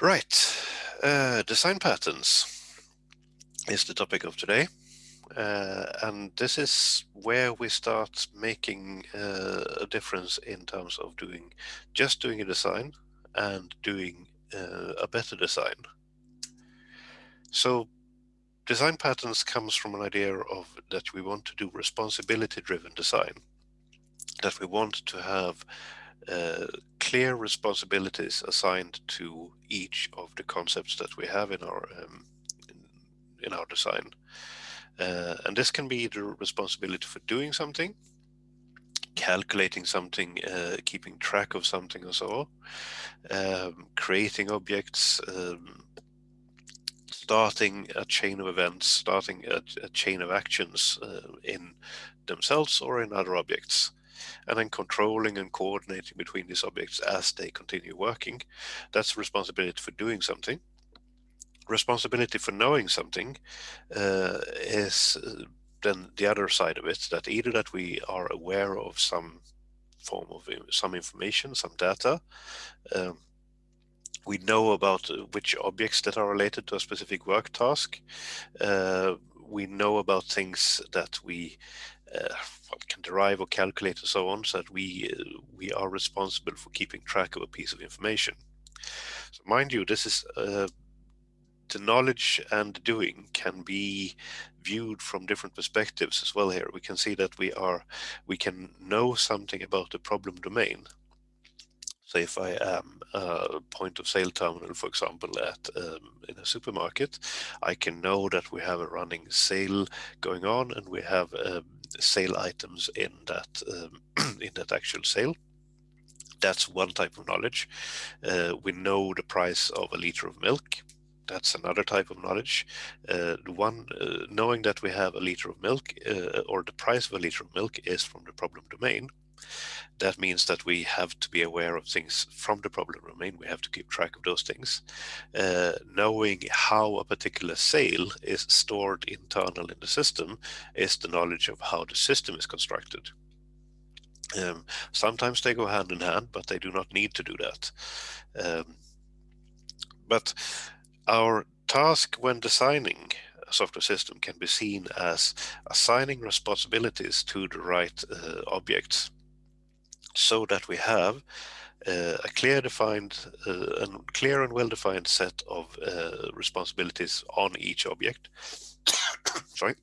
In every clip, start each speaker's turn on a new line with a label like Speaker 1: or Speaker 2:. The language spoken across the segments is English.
Speaker 1: Right, design patterns is the topic of today, and this is where we start making a difference in terms of just doing a design and doing a better design. So design patterns comes from an idea of that we want to do responsibility-driven design, that we want to have clear responsibilities assigned to each of the concepts that we have in our design. And this can be the responsibility for doing something, calculating something, keeping track of something or so, creating objects, starting a chain of events, starting a chain of actions in themselves or in other objects, and then controlling and coordinating between these objects as they continue working. That's responsibility for doing something. Responsibility for knowing something is then the other side of it, that either that we are aware of some form of some information, some data, um, we know about which objects that are related to a specific work task, we know about things that we can derive or calculate and so on, so that we are responsible for keeping track of a piece of information. So mind you, this is the knowledge and doing can be viewed from different perspectives as well here. We can see that we can know something about the problem domain. So if I am a point of sale terminal, for example, in a supermarket, I can know that we have a running sale going on and we have sale items in that in that actual sale. That's one type of knowledge. We know the price of a liter of milk. That's another type of knowledge. Knowing that we have a liter of milk or the price of a liter of milk is from the problem domain. That means that we have to be aware of things from the problem domain. We have to keep track of those things. Knowing how a particular sale is stored internal in the system is the knowledge of how the system is constructed. Sometimes they go hand in hand, but they do not need to do that. But our task when designing a software system can be seen as assigning responsibilities to the right objects, so that we have a clear and well-defined set of responsibilities on each object. Sorry.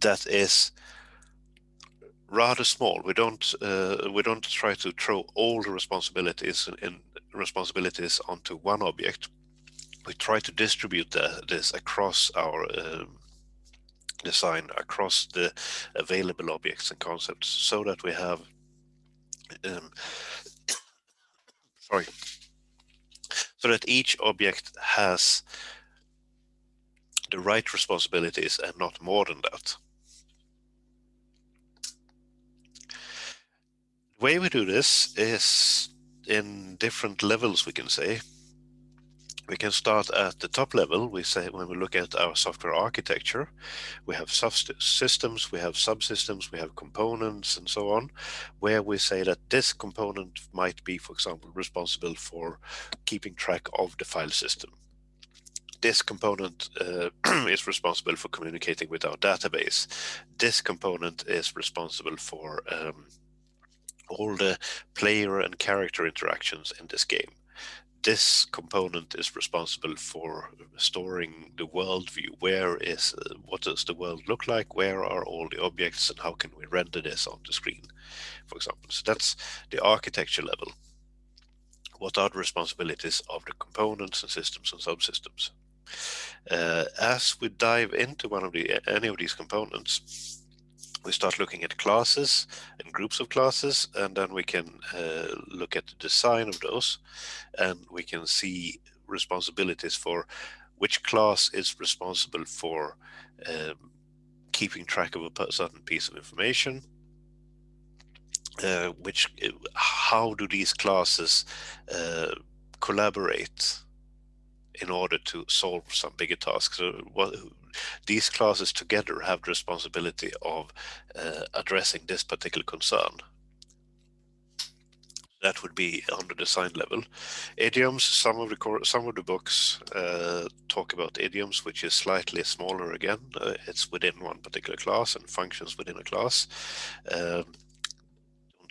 Speaker 1: That is rather small. We don't try to throw all the responsibilities onto one object. We try to distribute this across our design, across the available objects and concepts, so that we have sorry, so that each object has the right responsibilities and not more than that. The way we do this is in different levels, we can say. We can start at the top level. We say, when we look at our software architecture, we have systems, we have subsystems, we have components, and so on, where we say that this component might be, for example, responsible for keeping track of the file system. This component is responsible for communicating with our database. This component is responsible for all the player and character interactions in this game. This component is responsible for storing the world view. What does the world look like? Where are all the objects, and how can we render this on the screen, for example? So that's the architecture level. What are the responsibilities of the components and systems and subsystems? As we dive into any of these components, we start looking at classes and groups of classes, and then we can look at the design of those, and we can see responsibilities for which class is responsible for keeping track of a certain piece of information, how do these classes collaborate in order to solve some bigger tasks. So these classes together have the responsibility of addressing this particular concern. That would be on the design level. Idioms, some of the books talk about idioms, which is slightly smaller again. It's within one particular class and functions within a class. Don't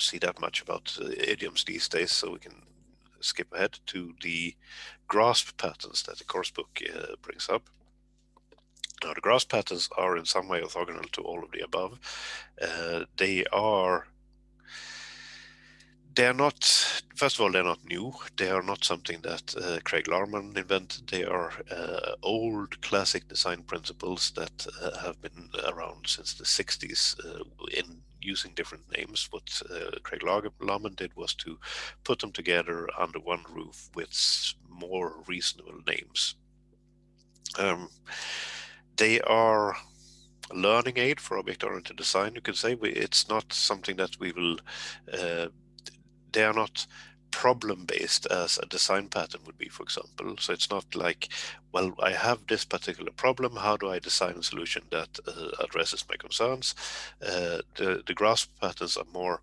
Speaker 1: see that much about idioms these days, so we can skip ahead to the grasp patterns that the course book brings up. Now, the grasp patterns are in some way orthogonal to all of the above. They are not, first of all, they're not new. They are not something that Craig Larman invented. They are old classic design principles that have been around since the 60s in using different names. What Craig Larman did was to put them together under one roof with more reasonable names. They are a learning aid for object-oriented design, you could say. It's not something that we will they are not problem-based as a design pattern would be, for example. So it's not like, well, I have this particular problem, how do I design a solution that addresses my concerns? The grasp patterns are more,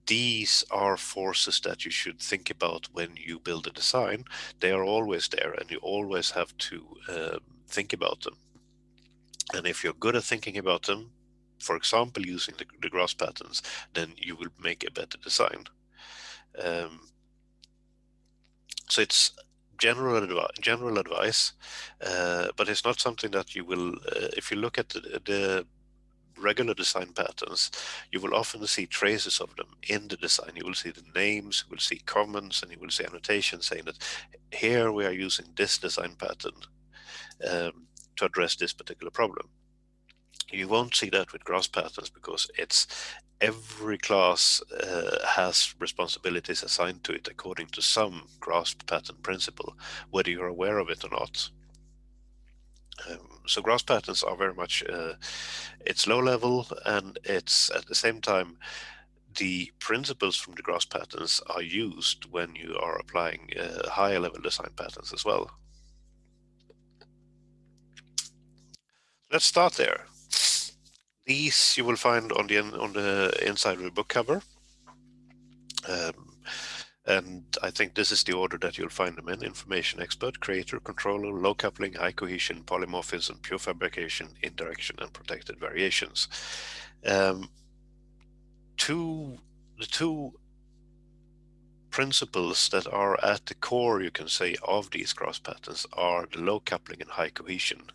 Speaker 1: these are forces that you should think about when you build a design. They are always there, and you always have to think about them. And if you're good at thinking about them, for example, using the grasp patterns, then you will make a better design. So it's general advice, but it's not something that you will, if you look at the regular design patterns, you will often see traces of them in the design. You will see the names, you will see comments, and you will see annotations saying that here we are using this design pattern to address this particular problem. You won't see that with grasp patterns because it's every class has responsibilities assigned to it according to some grasp pattern principle, whether you're aware of it or not. So grasp patterns are very much, it's low level, and it's at the same time, the principles from the grasp patterns are used when you are applying higher level design patterns as well. Let's start there. These you will find on the inside of the book cover. And I think this is the order that you'll find them in: information expert, creator, controller, low coupling, high cohesion, polymorphism, pure fabrication, indirection, and protected variations. The two principles that are at the core, you can say, of these grasp patterns are the low coupling and high cohesion.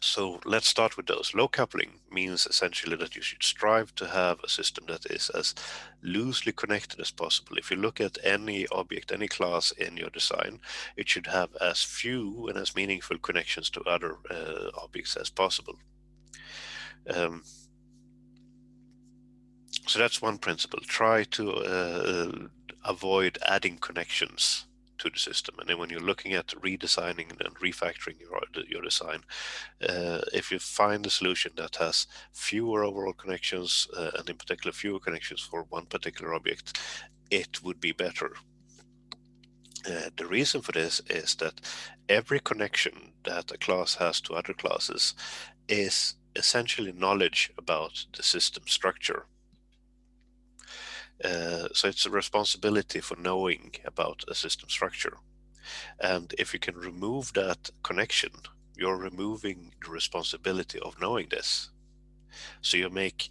Speaker 1: So let's start with those. Low coupling means essentially that you should strive to have a system that is as loosely connected as possible. If you look at any object, any class in your design, it should have as few and as meaningful connections to other objects as possible. So that's one principle. Try to avoid adding connections to the system. And then when you're looking at redesigning and refactoring your design, if you find a solution that has fewer overall connections, and in particular fewer connections for one particular object, it would be better. The reason for this is that every connection that a class has to other classes is essentially knowledge about the system structure. So it's a responsibility for knowing about a system structure. And if you can remove that connection, you're removing the responsibility of knowing this. So you make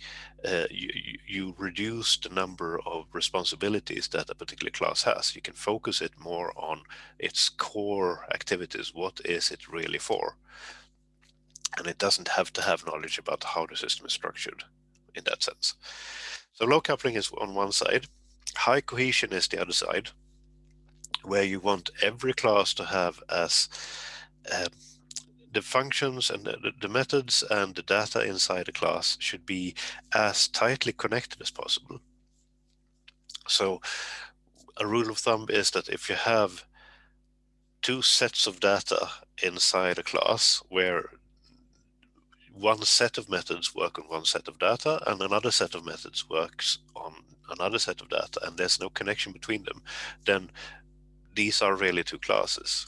Speaker 1: you reduce the number of responsibilities that a particular class has. You can focus it more on its core activities. What is it really for? And it doesn't have to have knowledge about how the system is structured in that sense. So low coupling is on one side. High cohesion is the other side, where you want every class to have as the functions and the methods and the data inside the class should be as tightly connected as possible. So a rule of thumb is that if you have two sets of data inside a class where one set of methods work on one set of data and another set of methods works on another set of data, and there's no connection between them, then these are really two classes.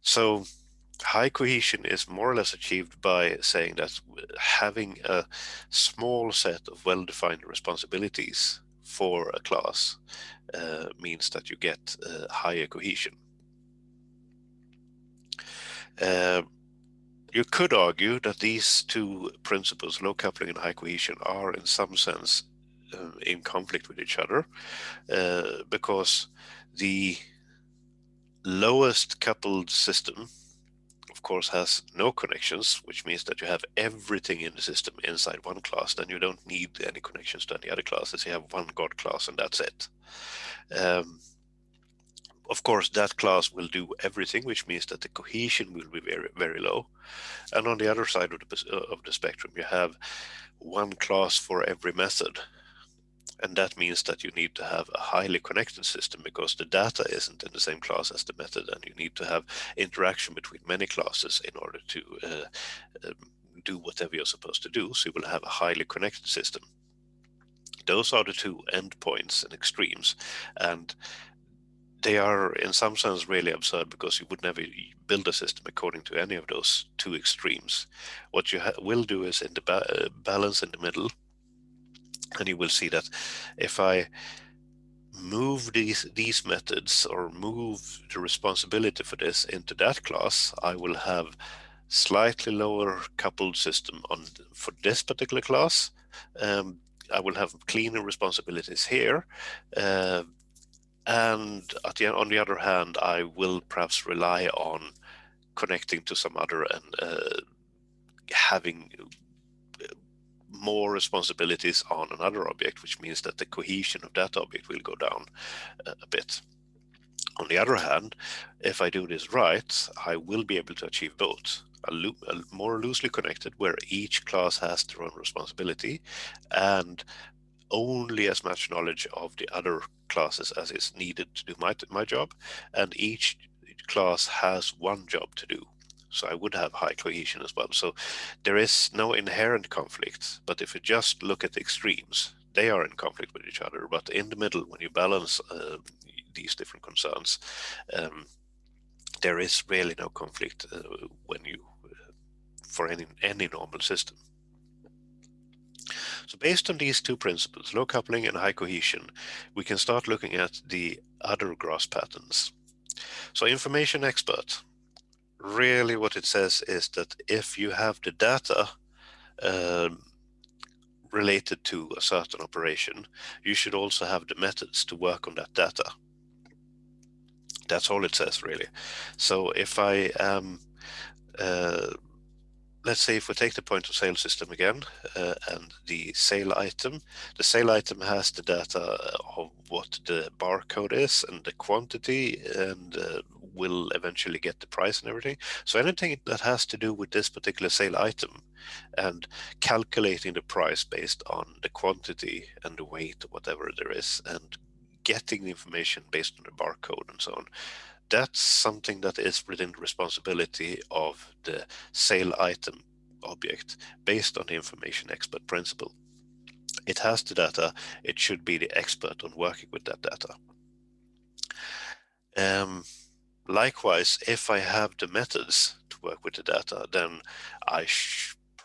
Speaker 1: So High cohesion is more or less achieved by saying that having a small set of well-defined responsibilities for a class means that you get higher cohesion. You could argue that these two principles, low coupling and high cohesion, are in some sense in conflict with each other, because the lowest coupled system, of course, has no connections, which means that you have everything in the system inside one class. Then you don't need any connections to any other classes. You have one God class and that's it. Of course, that class will do everything, which means that the cohesion will be very, very low. And on the other side of the spectrum, you have one class for every method. And that means that you need to have a highly connected system because the data isn't in the same class as the method, and you need to have interaction between many classes in order to do whatever you're supposed to do. So you will have a highly connected system. Those are the two endpoints and extremes, and they are in some sense really absurd because you would never build a system according to any of those two extremes. What you will do is in the balance in the middle, and you will see that if I move these methods or move the responsibility for this into that class, I will have slightly lower coupled system for this particular class. I will have cleaner responsibilities here. And on the other hand, I will perhaps rely on connecting to some other and having more responsibilities on another object, which means that the cohesion of that object will go down a bit. On the other hand, if I do this right, I will be able to achieve both. A more loosely connected, where each class has their own responsibility, and only as much knowledge of the other classes as is needed to do my job, and each class has one job to do. So I would have high cohesion as well. So there is no inherent conflict, but if you just look at the extremes, they are in conflict with each other. But in the middle, when you balance these different concerns, there is really no conflict when you for any normal system. So based on these two principles, low coupling and high cohesion, we can start looking at the other grass patterns. So information expert, really what it says is that if you have the data related to a certain operation, you should also have the methods to work on that data. That's all it says, really. So if I am let's say if we take the point of sale system again and the sale item has the data of what the barcode is and the quantity, and will eventually get the price and everything. So anything that has to do with this particular sale item and calculating the price based on the quantity and the weight or whatever there is, and getting the information based on the barcode and so on, that's something that is within the responsibility of the sale item object based on the information expert principle. It has the data, it should be the expert on working with that data. Likewise, if I have the methods to work with the data, then I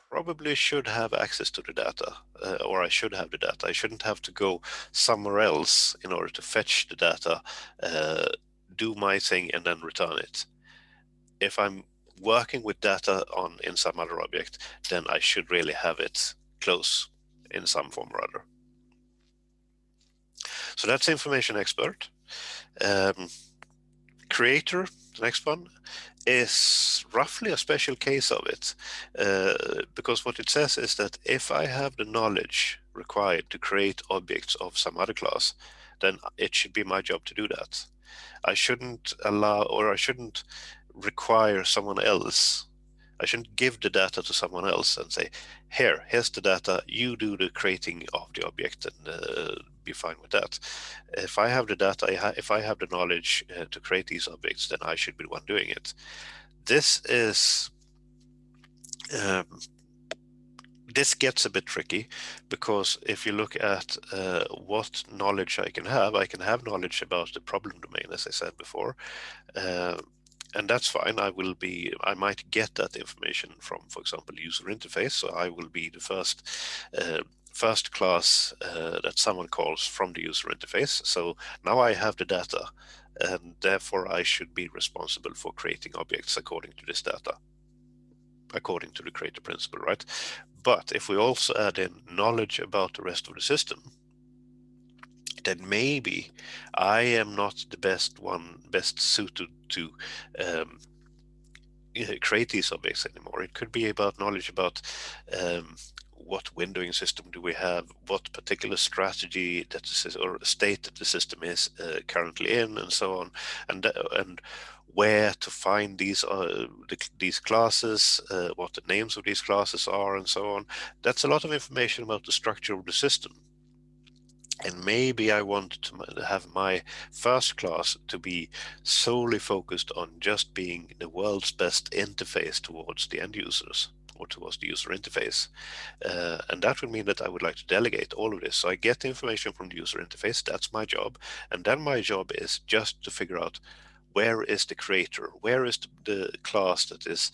Speaker 1: probably should have access to the data, or I should have the data. I shouldn't have to go somewhere else in order to fetch the data, do my thing, and then return it. If I'm working with data in some other object, then I should really have it close in some form or other. So that's information expert. Creator, the next one, is roughly a special case of it, because what it says is that if I have the knowledge required to create objects of some other class, then it should be my job to do that. I shouldn't require someone else. I shouldn't give the data to someone else and say, here's the data, you do the creating of the object, and be fine with that. If I have the data, if I have the knowledge to create these objects, then I should be the one doing it. This gets a bit tricky, because if you look at what knowledge I can have knowledge about the problem domain, as I said before. And that's fine. I might get that information from, for example, user interface. So I will be the first class that someone calls from the user interface. So now I have the data, and therefore I should be responsible for creating objects according to this data, according to the creator principle, right? But if we also add in knowledge about the rest of the system, then maybe I am not the best suited to um, create these objects anymore. It could be about knowledge about what windowing system do we have, what particular strategy that or state that the system is currently in, and so on, and where to find these classes, what the names of these classes are, and so on. That's a lot of information about the structure of the system. And maybe I want to have my first class to be solely focused on just being the world's best interface towards the end users, or towards the user interface. And that would mean that I would like to delegate all of this. So I get the information from the user interface, that's my job. And then my job is just to figure out where is the creator, where is the class that is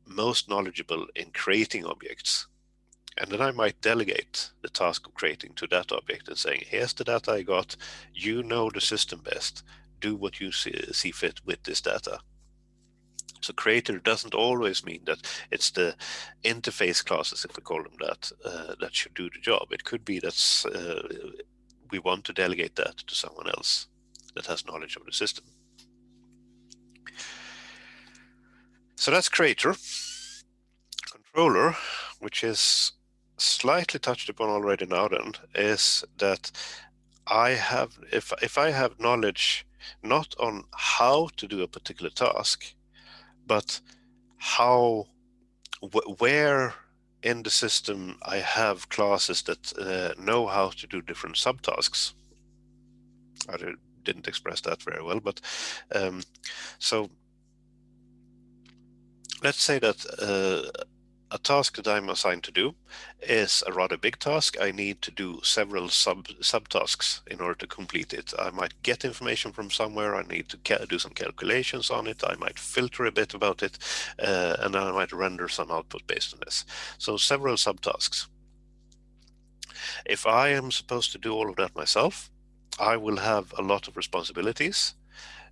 Speaker 1: most knowledgeable in creating objects. And then I might delegate the task of creating to that object and saying, here's the data I got, you know the system best, do what you see fit with this data. So creator doesn't always mean that it's the interface classes, if we call them that, that should do the job. It could be that we want to delegate that to someone else that has knowledge of the system. So that's creator. Controller, which is slightly touched upon already now then, is that I have, if I have knowledge not on how to do a particular task, but where in the system I have classes that know how to do different subtasks. I didn't express that very well, but so let's say that a task that I'm assigned to do is a rather big task. I need to do several subtasks in order to complete it. I might get information from somewhere. I need to do some calculations on it. I might filter a bit about it, and then I might render some output based on this. So several subtasks. If I am supposed to do all of that myself, I will have a lot of responsibilities.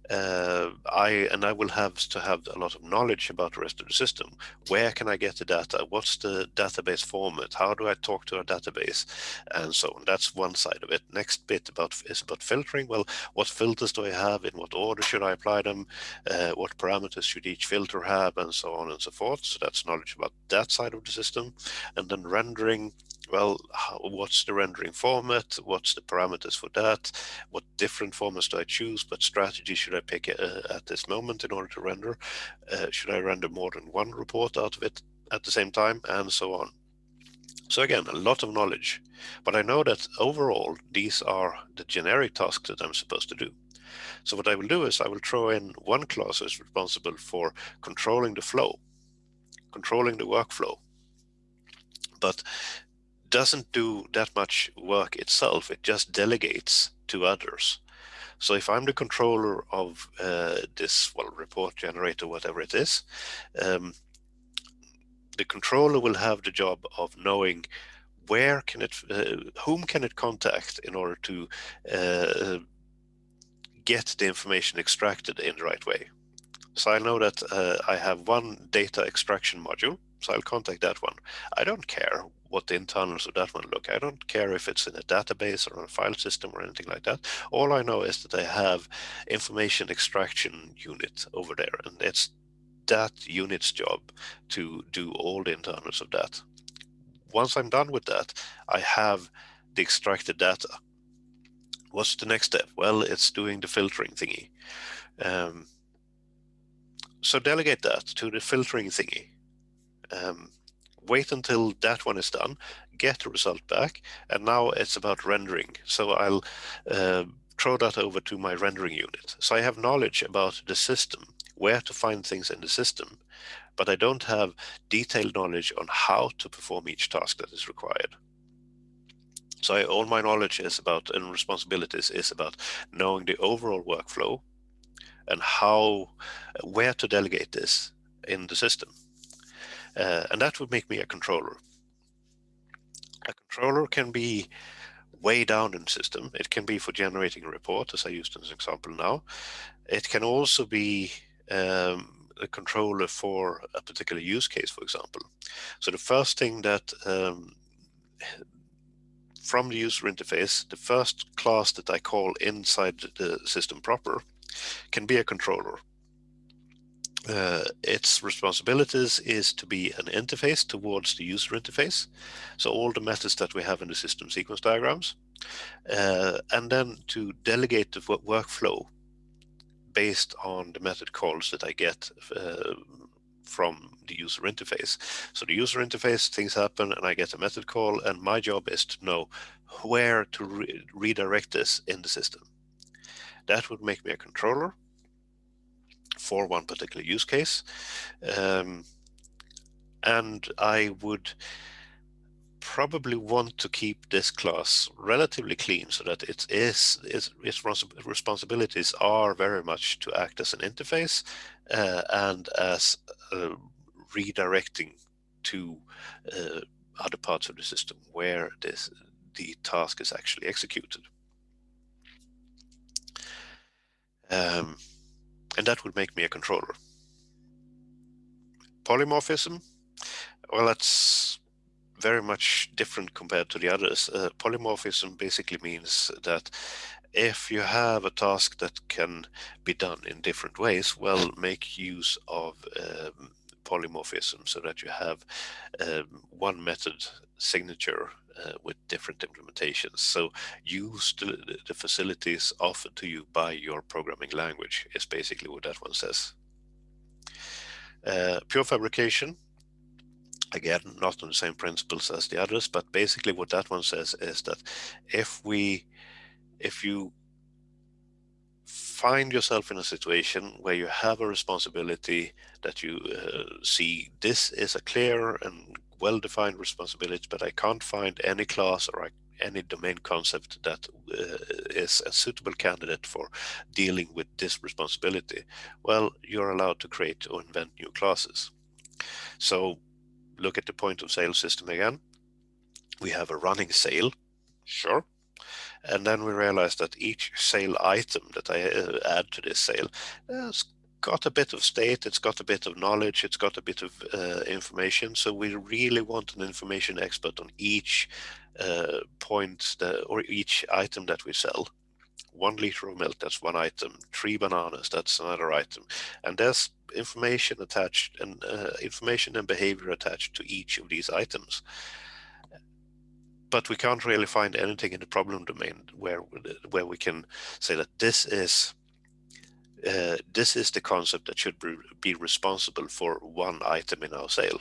Speaker 1: I will have to have a lot of knowledge about the rest of the system. Where can I get the data? What's the database format? How do I talk to a database? And so on. That's one side of it. Next bit is about filtering. Well, what filters do I have? In what order should I apply them? What parameters should each filter have? And so on and so forth. So that's knowledge about that side of the system. And then rendering. Well, what's the rendering format? What's the parameters for that? What different formats do I choose? What strategy should I pick at this moment in order to render? Should I render more than one report out of it at the same time? And so on. So again, a lot of knowledge. But I know that overall, these are the generic tasks that I'm supposed to do. So what I will do is I will throw in one class that's responsible for controlling the flow, controlling the workflow, but doesn't do that much work itself. It just delegates to others. So if I'm the controller of this, well, report generator, whatever it is, the controller will have the job of knowing where can it, whom can it contact in order to get the information extracted in the right way. So I know that I have one data extraction module, so I'll contact that one. I don't care what the internals of that one look. I don't care if it's in a database or on a file system or anything like that. All I know is that I have information extraction unit over there, and it's that unit's job to do all the internals of that. Once I'm done with that, I have the extracted data. What's the next step? Well, it's doing the filtering thingy. So delegate that to the filtering thingy. Wait until that one is done, get the result back, and now it's about rendering. So I'll throw that over to my rendering unit. So I have knowledge about the system, where to find things in the system, but I don't have detailed knowledge on how to perform each task that is required. So all my knowledge is about, and responsibilities is about knowing the overall workflow, and where to delegate this in the system. And that would make me a controller. A controller can be way down in the system. It can be for generating a report, as I used as an example now. It can also be a controller for a particular use case, for example. So the first thing that from the user interface, the first class that I call inside the system proper can be a controller. Its responsibilities is to be an interface towards the user interface. So all the methods that we have in the system sequence diagrams, and then to delegate the workflow based on the method calls that I get from the user interface. So the user interface, things happen and I get a method call, and my job is to know where to redirect this in the system. That would make me a controller for one particular use case. And I would probably want to keep this class relatively clean so that its responsibilities are very much to act as an interface and as redirecting to other parts of the system where the task is actually executed. And that would make me a controller. Polymorphism, well, that's very much different compared to the others. Polymorphism basically means that if you have a task that can be done in different ways, well, make use of polymorphism so that you have one method signature with different implementations. So use the facilities offered to you by your programming language is basically what that one says. Pure fabrication, again, not on the same principles as the others, but basically what that one says is that if you find yourself in a situation where you have a responsibility that you see this is a clear and well-defined responsibility, but I can't find any class or any domain concept that is a suitable candidate for dealing with this responsibility, well, you're allowed to create or invent new classes. So look at the point of sale system again. We have a running sale, sure. And then we realize that each sale item that I add to this sale has got a bit of state, it's got a bit of knowledge, it's got a bit of information. So we really want an information expert on each point or each item that we sell. 1 liter of milk, that's one item. 3 bananas, that's another item. And there's information attached and information and behavior attached to each of these items. But we can't really find anything in the problem domain where we can say that this is the concept that should be responsible for one item in our sale.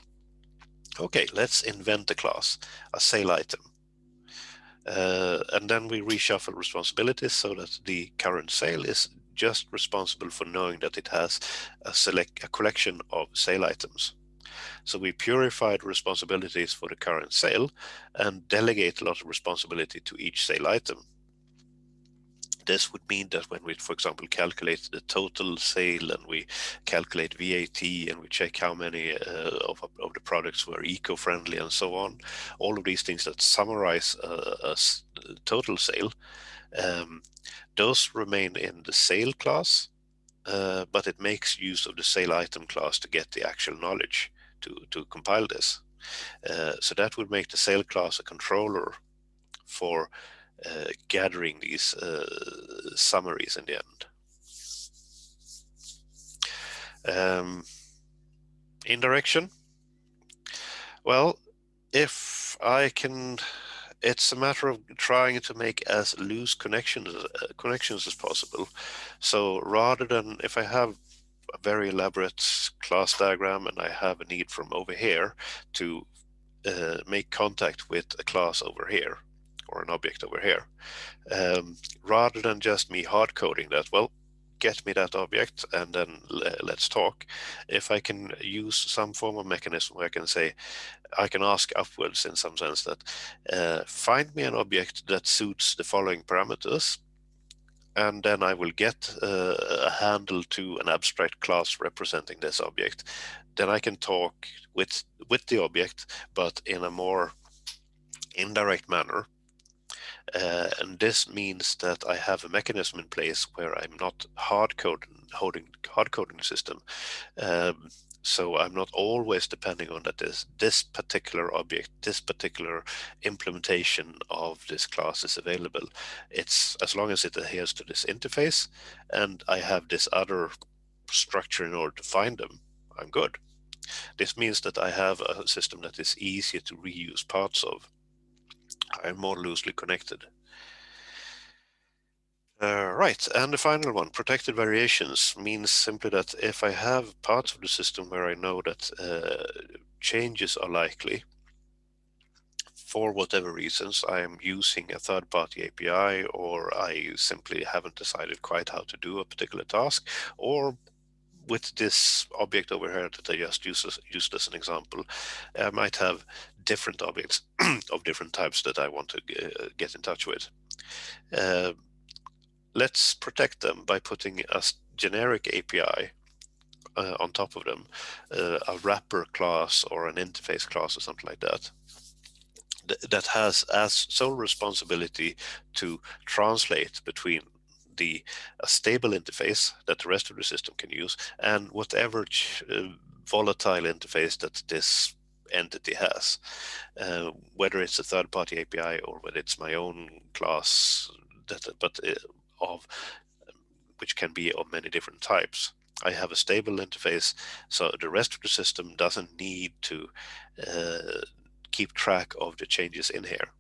Speaker 1: Okay, let's invent a class, a sale item. And then we reshuffle responsibilities so that the current sale is just responsible for knowing that it has a collection of sale items. So we purified responsibilities for the current sale and delegate a lot of responsibility to each sale item. This would mean that when we, for example, calculate the total sale and we calculate VAT and we check how many of the products were eco-friendly and so on, all of these things that summarize a total sale, those remain in the sale class, but it makes use of the sale item class to get the actual knowledge to compile this. So that would make the sale class a controller for gathering these summaries in the end. Indirection. Well, if I can, it's a matter of trying to make as loose connections as possible. So rather than if I have a very elaborate class diagram and I have a need from over here to make contact with a class over here or an object over here, rather than just me hard coding that, well, get me that object and then let's talk. If I can use some form of mechanism where I can say, I can ask upwards in some sense that find me an object that suits the following parameters. and then I will get a handle to an abstract class representing this object. Then I can talk with the object, but in a more indirect manner. And this means that I have a mechanism in place where I'm not hard coding the system. Um, so I'm not always depending on that this particular object, this particular implementation of this class is available. It's as long as it adheres to this interface and I have this other structure in order to find them, I'm good. This means that I have a system that is easier to reuse parts of. I'm more loosely connected. Right, and the final one, protected variations, means simply that if I have parts of the system where I know that changes are likely, for whatever reasons, I am using a third-party API, or I simply haven't decided quite how to do a particular task, or with this object over here that I just used as an example, I might have different objects of different types that I want to get in touch with. Let's protect them by putting a generic API on top of them, a wrapper class or an interface class or something like that, that has as sole responsibility to translate between a stable interface that the rest of the system can use and whatever volatile interface that this entity has, whether it's a third-party API or whether it's my own class, of which can be of many different types. I have a stable interface, so the rest of the system doesn't need to keep track of the changes in here.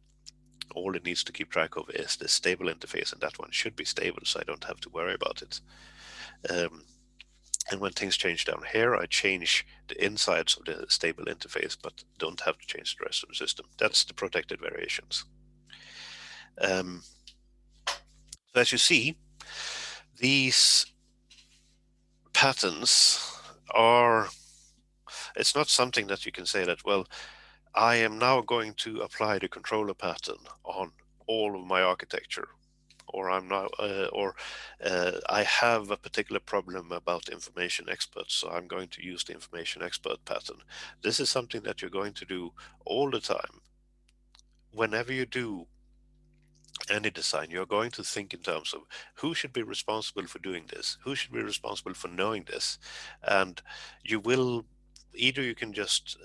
Speaker 1: All it needs to keep track of is the stable interface, and that one should be stable, so I don't have to worry about it. And when things change down here, I change the insides of the stable interface, but don't have to change the rest of the system. That's the protected variations. So as you see, these patterns are, it's not something that you can say that, well, I am now going to apply the controller pattern on all of my architecture, or I have a particular problem about information experts, so I'm going to use the information expert pattern. This is something that you're going to do all the time. Whenever you do any design, you're going to think in terms of who should be responsible for doing this, who should be responsible for knowing this, and you will either you can just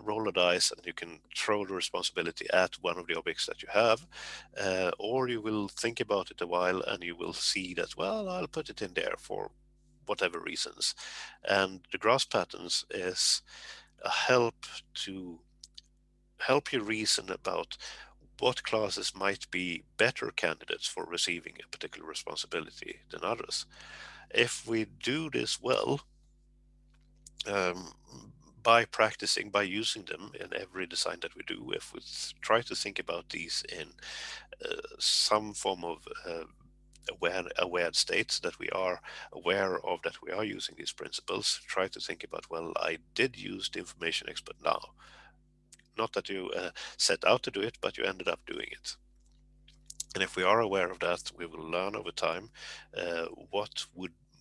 Speaker 1: roll a dice and you can throw the responsibility at one of the objects that you have, or you will think about it a while and you will see that, well, I'll put it in there for whatever reasons. And the grass patterns is a help you reason about what classes might be better candidates for receiving a particular responsibility than others. If we do this well, um, by practicing, by using them in every design that we do, if we try to think about these in some form of aware state, that we are aware of that we are using these principles, try to think about, well, I did use the information expert now. Not that you set out to do it, but you ended up doing it. And if we are aware of that, we will learn over time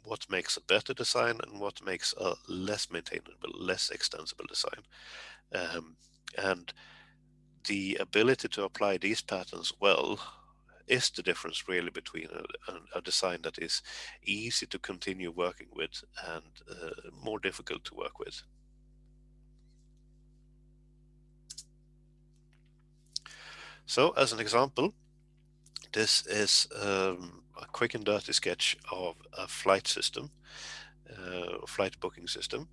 Speaker 1: what makes a better design and what makes a less maintainable, less extensible design. And the ability to apply these patterns well is the difference really between a design that is easy to continue working with and more difficult to work with. So as an example, this is a quick and dirty sketch of a flight system, flight booking system.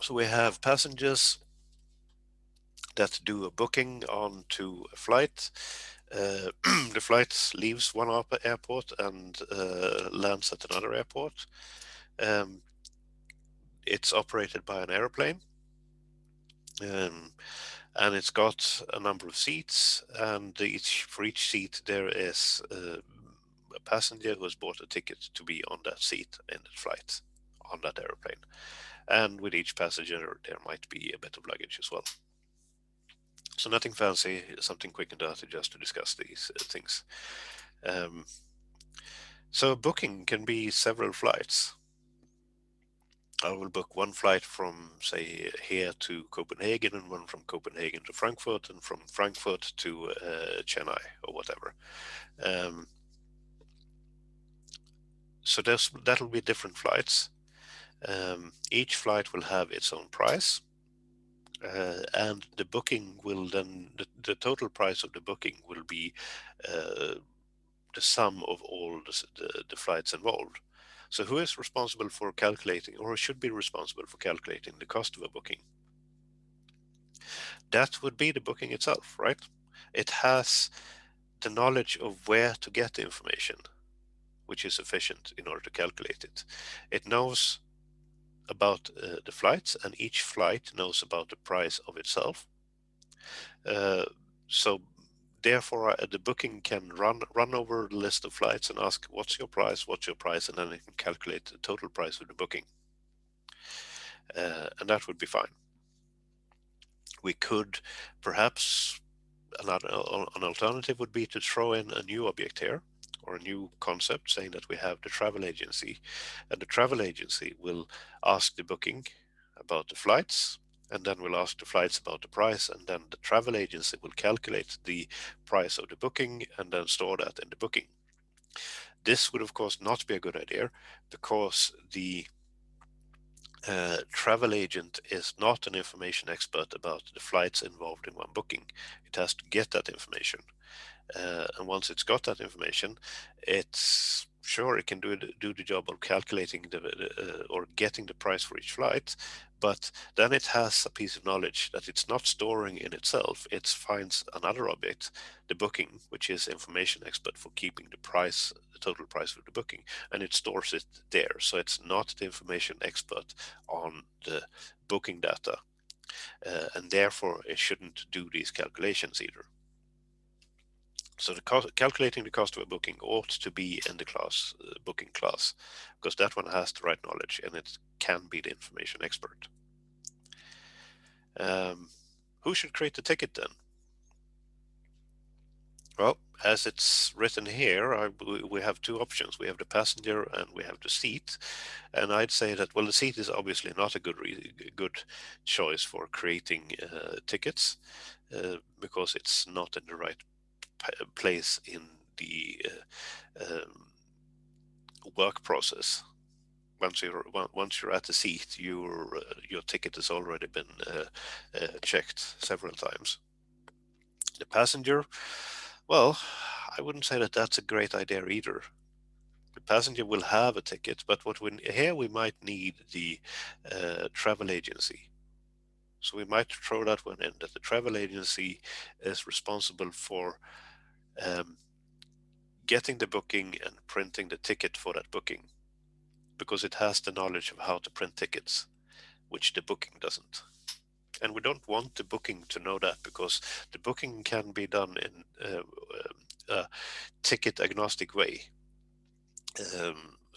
Speaker 1: So we have passengers that do a booking onto a flight. The flight leaves one airport and lands at another airport. It's operated by an airplane. And it's got a number of seats, and for each seat there is a passenger who has bought a ticket to be on that seat in the flight on that airplane. And with each passenger there might be a bit of luggage as well. So nothing fancy, something quick and dirty just to discuss these things. Um, so booking can be several flights. I will book one flight from, say, here to Copenhagen, and one from Copenhagen to Frankfurt, and from Frankfurt to Chennai or whatever. Um, so that'll be different flights. Each flight will have its own price, and the booking will then, the total price of the booking will be the sum of all the flights involved. So who is responsible for calculating, or should be responsible for calculating the cost of a booking? That would be the booking itself, right? It has the knowledge of where to get the information, which is sufficient in order to calculate it. It knows about the flights, and each flight knows about the price of itself. So therefore, the booking can run over the list of flights and ask, what's your price, and then it can calculate the total price of the booking. And that would be fine. We could perhaps, an alternative would be to throw in a new object here, or a new concept, saying that we have the travel agency, and the travel agency will ask the booking about the flights, and then we'll ask the flights about the price, and then the travel agency will calculate the price of the booking and then store that in the booking. This would of course not be a good idea, because the travel agent is not an information expert about the flights involved in one booking. It has to get that information. And once it's got that information, it's sure it can do the job of calculating or getting the price for each flight, but then it has a piece of knowledge that it's not storing in itself. It finds another object, the booking, which is information expert for keeping the price, the total price of the booking, and it stores it there. So it's not the information expert on the booking data, and therefore it shouldn't do these calculations either. So calculating the cost of a booking ought to be in the booking class, because that one has the right knowledge and it can be the information expert. Who should create the ticket then? Well, as it's written here, we have two options. We have the passenger and we have the seat. And I'd say that, well, the seat is obviously not a good choice for creating tickets, because it's not in the right place in the work process. Once you're at the seat, your ticket has already been checked several times. The passenger, well, I wouldn't say that that's a great idea either. The passenger will have a ticket, but here we might need the travel agency. So we might throw that one in, that the travel agency is responsible for getting the booking and printing the ticket for that booking, because it has the knowledge of how to print tickets, which the booking doesn't. And we don't want the booking to know that, because the booking can be done in a ticket agnostic way.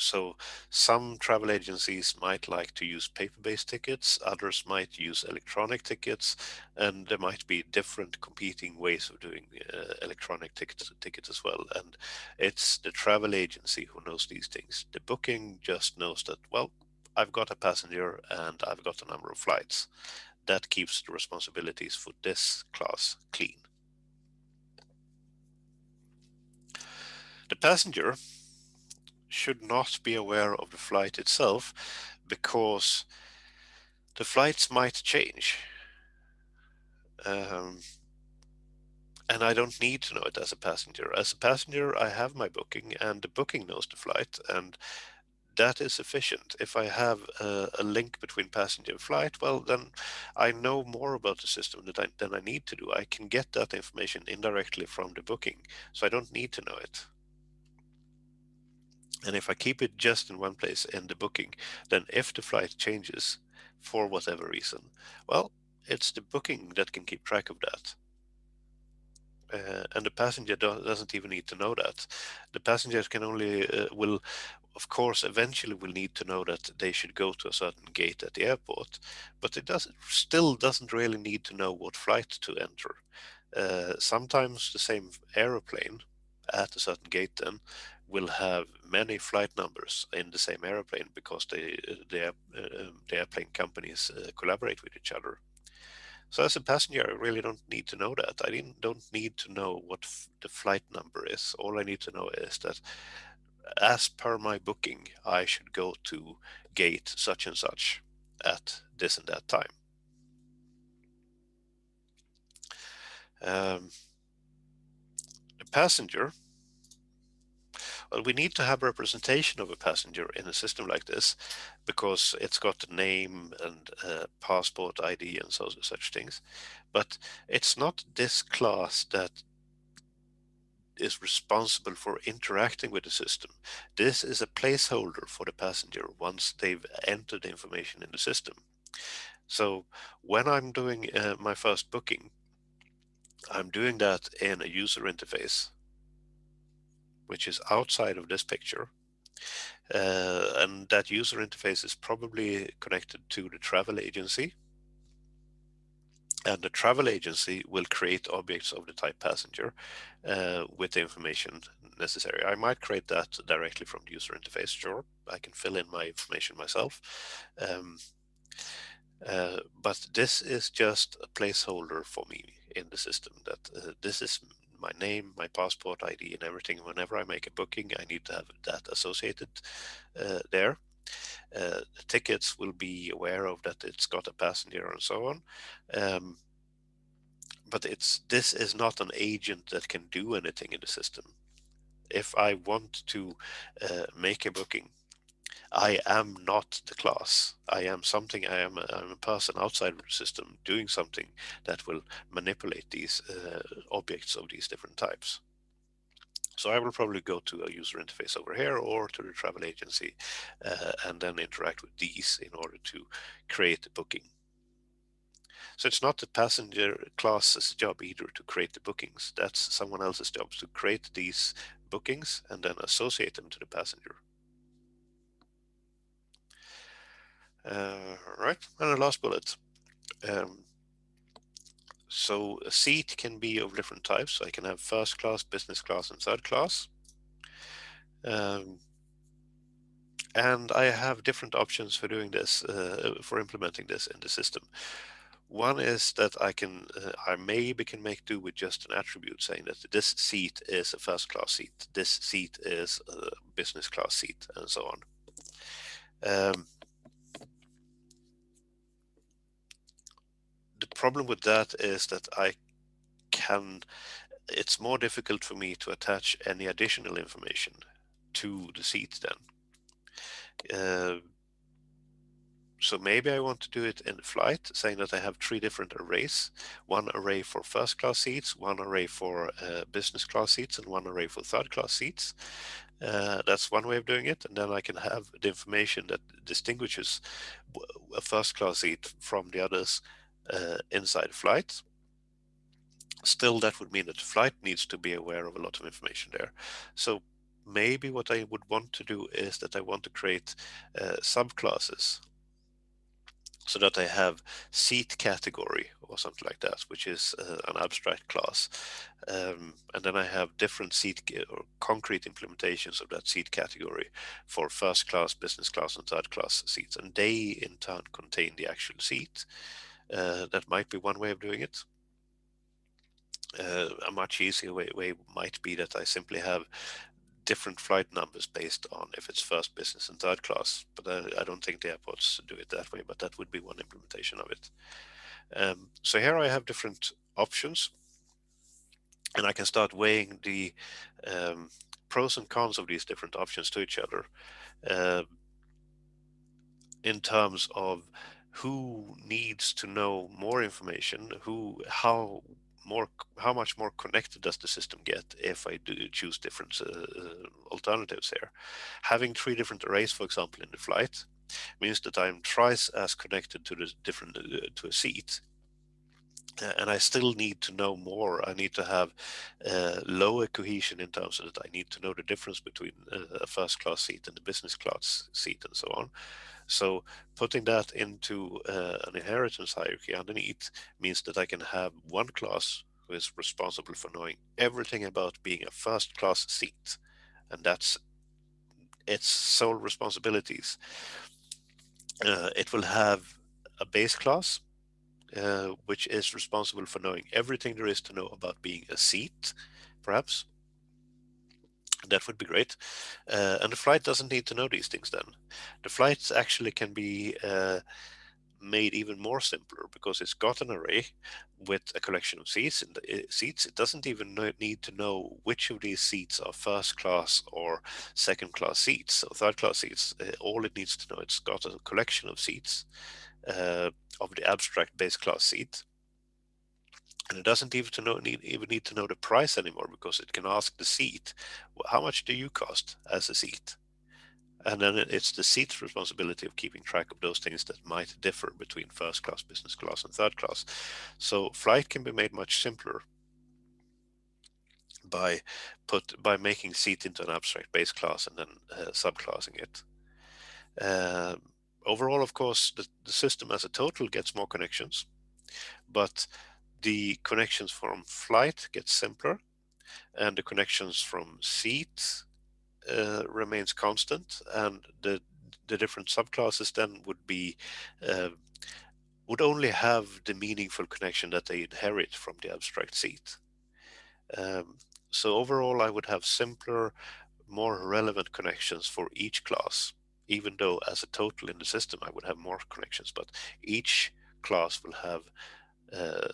Speaker 1: So some travel agencies might like to use paper-based tickets, others might use electronic tickets, and there might be different competing ways of doing electronic tickets as well. And it's the travel agency who knows these things. The booking just knows that, well, I've got a passenger and I've got a number of flights. That keeps the responsibilities for this class clean. The passenger should not be aware of the flight itself, because the flights might change. And I don't need to know it as a passenger. As a passenger, I have my booking, and the booking knows the flight, and that is sufficient. If I have a link between passenger and flight, well, then I know more about the system than I need to do. I can get that information indirectly from the booking, so I don't need to know it. And if I keep it just in one place in the booking, then if the flight changes for whatever reason, well, it's the booking that can keep track of that. and the passenger doesn't even need to know that. The passengers can only will, of course, eventually will need to know that they should go to a certain gate at the airport, but it still doesn't really need to know what flight to enter. Sometimes the same aeroplane at a certain gate then will have many flight numbers in the same airplane because the airplane companies collaborate with each other. So as a passenger, I really don't need to know that. Don't need to know what the flight number is. All I need to know is that as per my booking, I should go to gate such and such at this and that time. Um, the passenger, well, we need to have representation of a passenger in a system like this because it's got a name and passport ID and such things. But it's not this class that is responsible for interacting with the system. This is a placeholder for the passenger once they've entered the information in the system. So when I'm doing my first booking, I'm doing that in a user interface, which is outside of this picture. And that user interface is probably connected to the travel agency. And the travel agency will create objects of the type passenger with the information necessary. I might create that directly from the user interface, sure. I can fill in my information myself. Um, but this is just a placeholder for me in the system that this is my name, my passport ID and everything. Whenever I make a booking, I need to have that associated there. The tickets will be aware of that it's got a passenger and so on. But this is not an agent that can do anything in the system. If I want to make a booking, I am not the class. I am something. I'm a person outside of the system doing something that will manipulate these objects of these different types. So I will probably go to a user interface over here or to the travel agency and then interact with these in order to create a booking. So it's not the passenger class's job either to create the bookings. That's someone else's job to create these bookings and then associate them to the passenger. Right, and the last bullet. Um, so a seat can be of different types. I can have first class, business class, and third class. Um, and I have different options for doing this, for implementing this in the system. One is that I maybe can make do with just an attribute saying that this seat is a first class seat, this seat is a business class seat, and so on. The problem with that is that it's more difficult for me to attach any additional information to the seat then. So maybe I want to do it in the flight, saying that I have 3 different arrays, one array for first class seats, one array for business class seats, and one array for third class seats. That's one way of doing it. And then I can have the information that distinguishes a first class seat from the others inside flight. Still, that would mean that the flight needs to be aware of a lot of information there. So maybe what I would want to do is that I want to create subclasses so that I have seat category or something like that, which is an abstract class. And then I have different or concrete implementations of that seat category for first class, business class, and third class seats. And they in turn contain the actual seat. That might be one way of doing it. A much easier way might be that I simply have different flight numbers based on if it's first, business, and third class. But I don't think the airports do it that way, but that would be one implementation of it. So here I have different options, and I can start weighing the pros and cons of these different options to each other uh, in terms of who needs to know more information, how much more connected does the system get if I do choose different alternatives here. Having 3 different arrays, for example, in the flight means that I'm twice as connected to the different to a seat And I still need to know more. I need to have lower cohesion in terms of that I need to know the difference between a first class seat and a business class seat and so on. So putting that into an inheritance hierarchy underneath means that I can have one class who is responsible for knowing everything about being a first class seat, and that's its sole responsibilities. It will have a base class, which is responsible for knowing everything there is to know about being a seat, perhaps. That would be great. And the flight doesn't need to know these things then. The flights actually can be made even more simpler because it's got an array with a collection of seats. And seats, it doesn't even need to know which of these seats are first class or second class seats or third class seats. All it needs to know, it's got a collection of seats uh, of the abstract base class seat. And it doesn't even need to know the price anymore because it can ask the seat, "Well, how much do you cost as a seat?" And then it's the seat's responsibility of keeping track of those things that might differ between first class, business class, and third class. So flight can be made much simpler by making seat into an abstract base class and then subclassing it. Uh, Overall, of course, the system as a total gets more connections, but the connections from flight get simpler, and the connections from seat remains constant, and the different subclasses then uh, would only have the meaningful connection that they inherit from the abstract seat. Um, so overall, I would have simpler, more relevant connections for each class, even though as a total in the system I would have more connections, but each class will have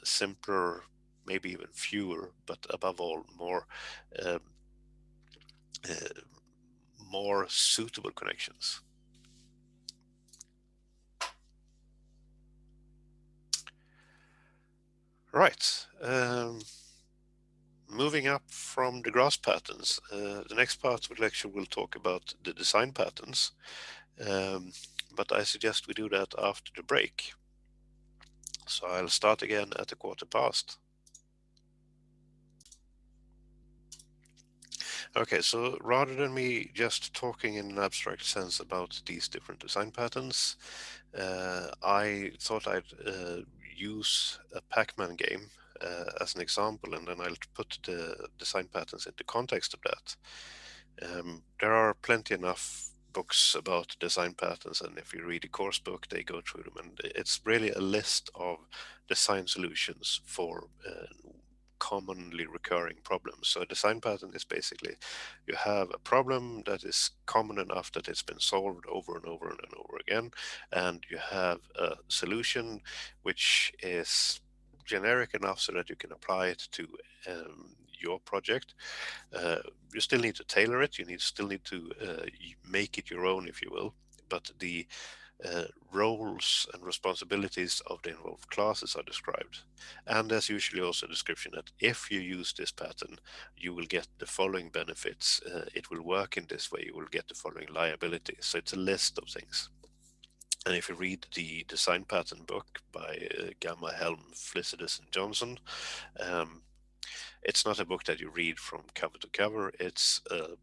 Speaker 1: simpler, maybe even fewer, but above all, um, uh, more suitable connections. Right. Moving up from the grass patterns, the next part of the lecture will talk about the design patterns, um, but I suggest we do that after the break. So I'll start again at a quarter past. Okay, so rather than me just talking in an abstract sense about these different design patterns, I thought I'd use a Pac-Man game as an example, and then I'll put the design patterns into context of that. There are plenty enough books about design patterns, and if you read a course book, they go through them, and it's really a list of design solutions for commonly recurring problems. So a design pattern is basically you have a problem that is common enough that it's been solved over and over and over again, and you have a solution which is generic enough so that you can apply it to your project. uh, you still need to tailor it. You still need to make it your own, if you will. But the roles and responsibilities of the involved classes are described. And there's usually also a description that if you use this pattern, you will get the following benefits. It will work in this way. You will get the following liabilities. So it's a list of things. And if you read the design pattern book by Gamma, Helm, Flicitus, and Johnson, um, it's not a book that you read from cover to cover. It's a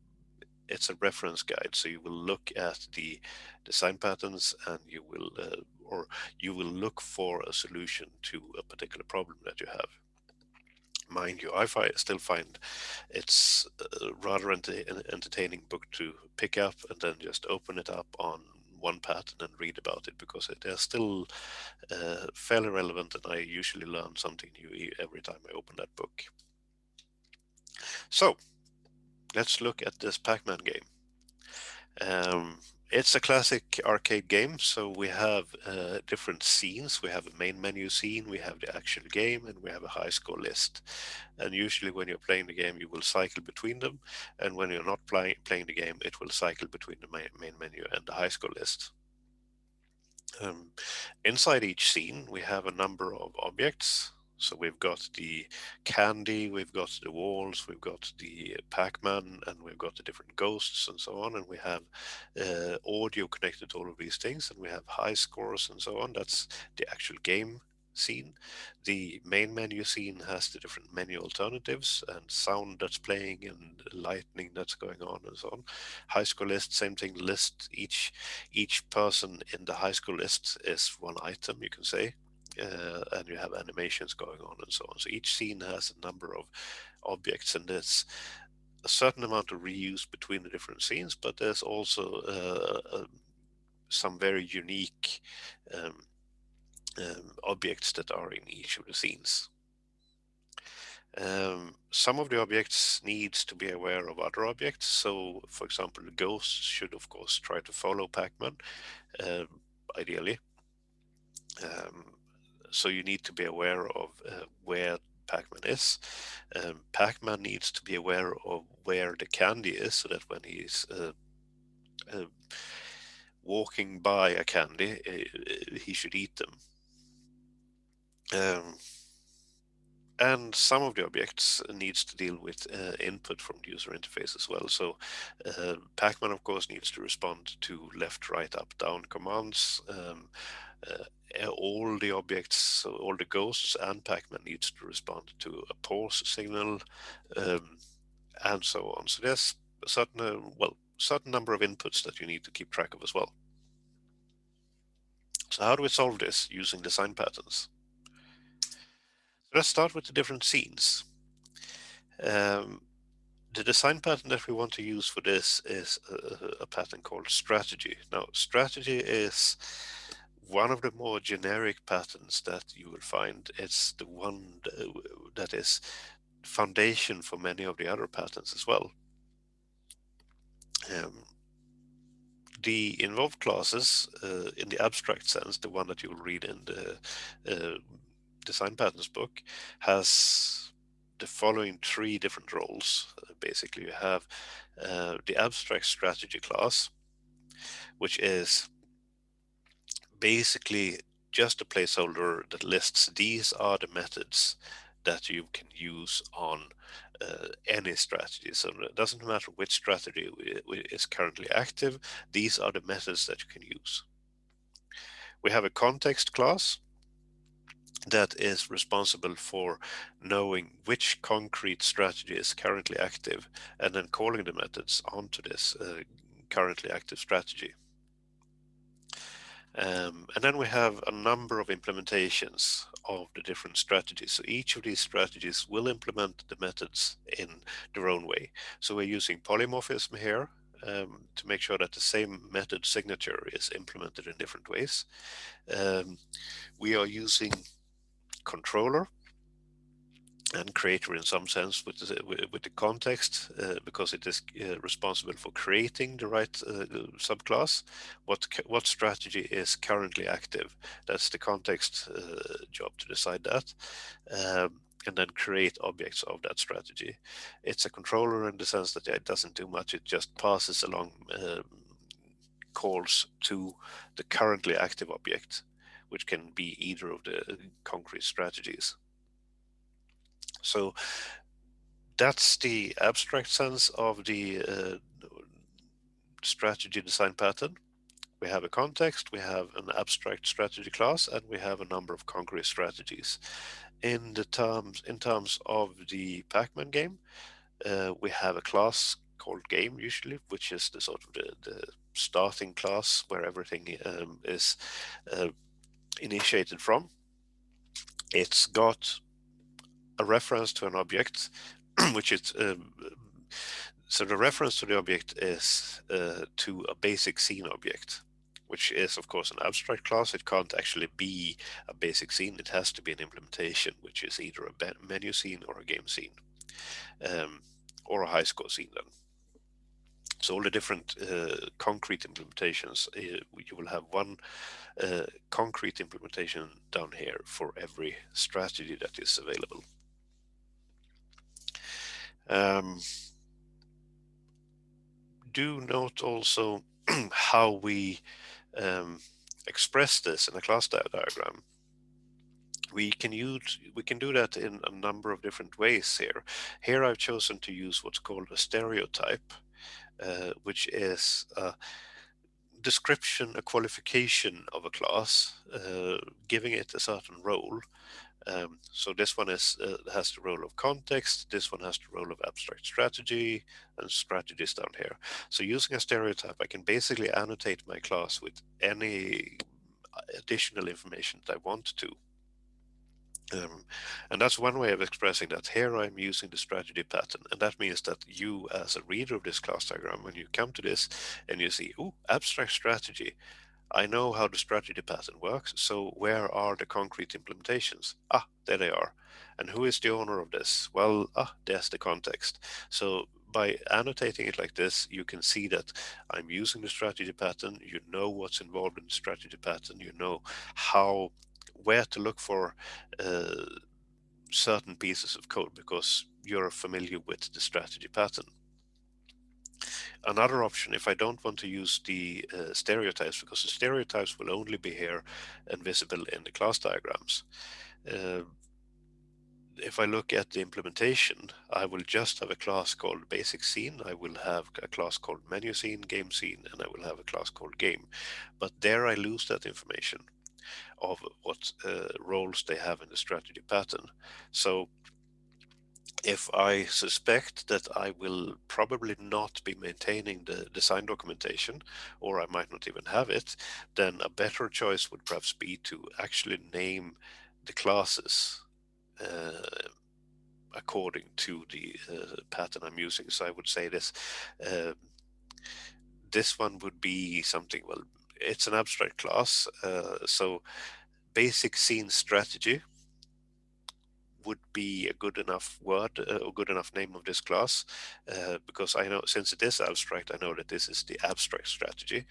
Speaker 1: reference guide, so you will look at the design patterns and you will look for a solution to a particular problem that you have. Mind you, still find it's a rather entertaining book to pick up and then just open it up on one pattern and read about it, because they're still fairly relevant, and I usually learn something new every time I open that book. So let's look at this Pac-Man game. It's a classic arcade game, so we have different scenes. We have a main menu scene, we have the actual game, and we have a high score list. And usually when you're playing the game, you will cycle between them, and when you're not playing the game, it will cycle between the main menu and the high score list. Um, Inside each scene, we have a number of objects. So we've got the candy, we've got the walls, we've got the Pac-Man, and we've got the different ghosts and so on. And we have audio connected to all of these things, and we have high scores and so on. That's the actual game scene. The main menu scene has the different menu alternatives and sound that's playing and lightning that's going on and so on. High score list, same thing. List, each person in the high score list is one item, you can say. And you have animations going on and so on. So each scene has a number of objects, and there's a certain amount of reuse between the different scenes, but there's also some very unique um, objects that are in each of the scenes. Some of the objects needs to be aware of other objects. So, for example, the ghosts should, of course, try to follow Pac-Man, ideally. Um, so you need to be aware of where Pac-Man is. Pac-Man needs to be aware of where the candy is, so that when he's uh, walking by a candy, he should eat them. And some of the objects needs to deal with input from the user interface as well. So Pac-Man, of course, needs to respond to left, right, up, down commands. All the objects, so all the ghosts and Pac-Man needs to respond to a pause signal, and so on. So there's a certain number of inputs that you need to keep track of as well. So how do we solve this using design patterns? So let's start with the different scenes. The design pattern that we want to use for this is a pattern called strategy. Now, strategy is one of the more generic patterns that you will find. It's the one that is foundation for many of the other patterns as well. The involved classes, in the abstract sense, the one that you'll read in the design patterns book, has the following three different roles. Basically, you have the abstract strategy class, which is basically just a placeholder that lists these are the methods that you can use on any strategy. So it doesn't matter which strategy is currently active, these are the methods that you can use. We have a context class that is responsible for knowing which concrete strategy is currently active and then calling the methods onto this currently active strategy. And then we have a number of implementations of the different strategies. So each of these strategies will implement the methods in their own way. So we're using polymorphism here to make sure that the same method signature is implemented in different ways. We are using controller and creator in some sense with the context, because it is responsible for creating the right subclass. What strategy is currently active? That's the context job to decide that, and then create objects of that strategy. It's a controller in the sense that it doesn't do much. It just passes along calls to the currently active object, which can be either of the concrete strategies. So that's the abstract sense of the strategy design pattern. We have a context, we have an abstract strategy class, and we have a number of concrete strategies. In terms of the Pac-Man game, we have a class called game usually, which is the sort of the starting class where everything is initiated from. It's got a reference to an object, which is so the reference to the object is to a basic scene object, which is of course an abstract class. It can't actually be a basic scene. It has to be an implementation, which is either a menu scene or a game scene, or a high score scene then. So all the different concrete implementations, you will have one concrete implementation down here for every strategy that is available. Do note also how we express this in a class diagram. We can do that in a number of different ways here. Here I've chosen to use what's called a stereotype, which is description, a qualification of a class, giving it a certain role. So this one has the role of context, this one has the role of abstract strategy, and strategy is down here. So using a stereotype, I can basically annotate my class with any additional information that I want to. And that's one way of expressing that. Here I'm using the strategy pattern, and that means that you, as a reader of this class diagram, when you come to this and you see, oh, abstract strategy, I know how the strategy pattern works, so where are the concrete implementations? Ah, there they are. And who is the owner of this? Well, there's the context. So by annotating it like this, you can see that I'm using the strategy pattern, you know what's involved in the strategy pattern, you know where to look for uh, certain pieces of code because you're familiar with the strategy pattern. Another option, if I don't want to use the stereotypes, because the stereotypes will only be here and visible in the class diagrams. If I look at the implementation, I will just have a class called basic scene, I will have a class called menu scene, game scene, and I will have a class called game. But there I lose that information of what roles they have in the strategy pattern. So if I suspect that I will probably not be maintaining the design documentation, or I might not even have it, then a better choice would perhaps be to actually name the classes according to the pattern I'm using. So I would say uh, this one would be something, well, it's an abstract class, so basic scene strategy would be a good enough word or good enough name of this class, because I know, since it is abstract, I know that this is the abstract strategy,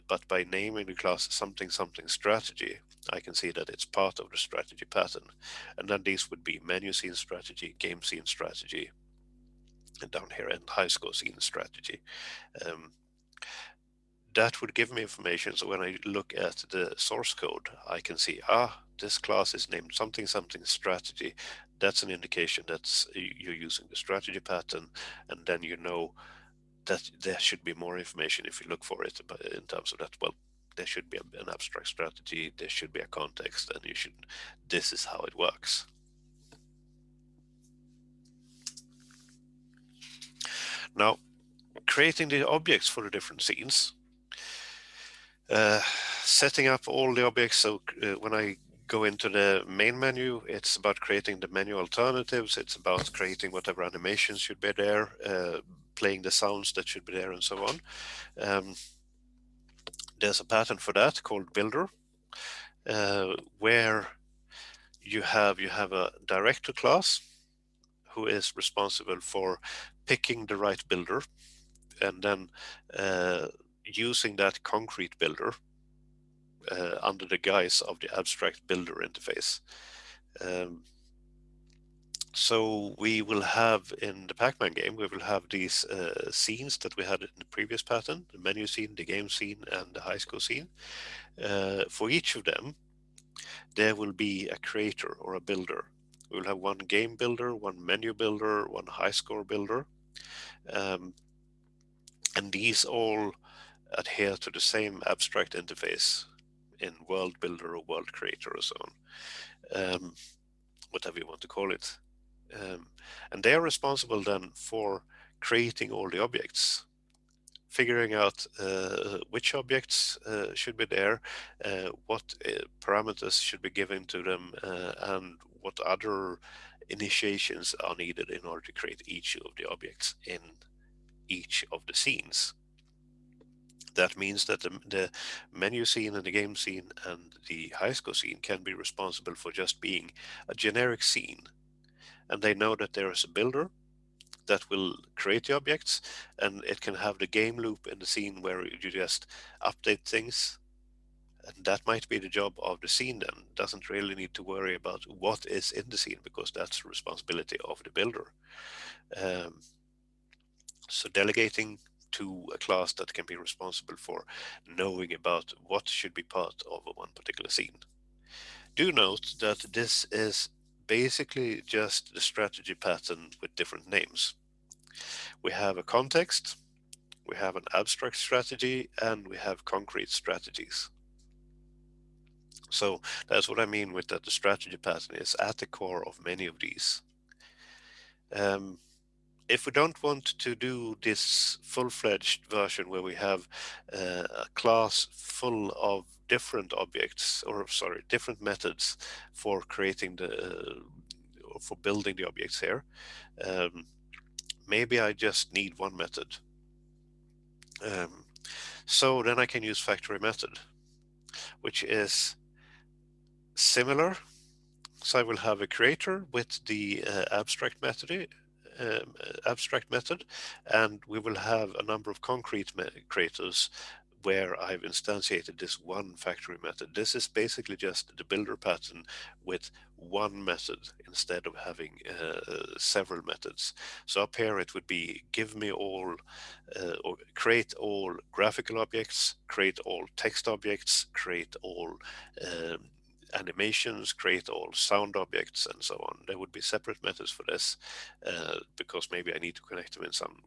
Speaker 1: but by naming the class something something strategy, I can see that it's part of the strategy pattern. And then these would be menu scene strategy, game scene strategy, and down here and high score scene strategy. Um, that would give me information, so when I look at the source code, I can see, this class is named something something strategy. That's an indication that you're using the strategy pattern, and then you know that there should be more information if you look for it. But in terms of that, well, there should be an abstract strategy, there should be a context, and this is how it works. Now, creating the objects for the different scenes, setting up all the objects. So when I go into the main menu, it's about creating the menu alternatives, it's about creating whatever animations should be there, playing the sounds that should be there, and so on. There's a pattern for that called builder, where you have a director class who is responsible for picking the right builder, and then using that concrete builder under the guise of the abstract builder interface. So we will have in the Pac-Man game, we will have these scenes that we had in the previous pattern, the menu scene, the game scene, and the high score scene. For each of them, there will be a creator or a builder. We will have one game builder, one menu builder, one high score builder. And these all adhere to the same abstract interface in world builder or world creator or so on, whatever you want to call it. And they are responsible then for creating all the objects, figuring out which objects should be there, what parameters should be given to them, and what other initiations are needed in order to create each of the objects in each of the scenes. That means that the menu scene and the game scene and the high score scene can be responsible for just being a generic scene, and they know that there is a builder that will create the objects, and it can have the game loop in the scene where you just update things, and that might be the job of the scene then. Doesn't really need to worry about what is in the scene because that's the responsibility of the builder. So delegating to a class that can be responsible for knowing about what should be part of one particular scene. Do note that this is basically just the strategy pattern with different names. We have a context, We have an abstract strategy and we have concrete strategies. So that's what I mean with that the strategy pattern is at the core of many of these. If we don't want to do this full-fledged version where we have a class full of different objects, or sorry, different methods for creating for building the objects here, maybe I just need one method. So then I can use factory method, which is similar. So I will have a creator with the abstract method, and we will have a number of concrete creators where I've instantiated this one factory method. This is basically just the builder pattern with one method instead of having several methods. So up here it would be give me all or create all graphical objects, create all text objects, create all animations, create all sound objects, and so on. There would be separate methods for this because maybe I need to connect them in some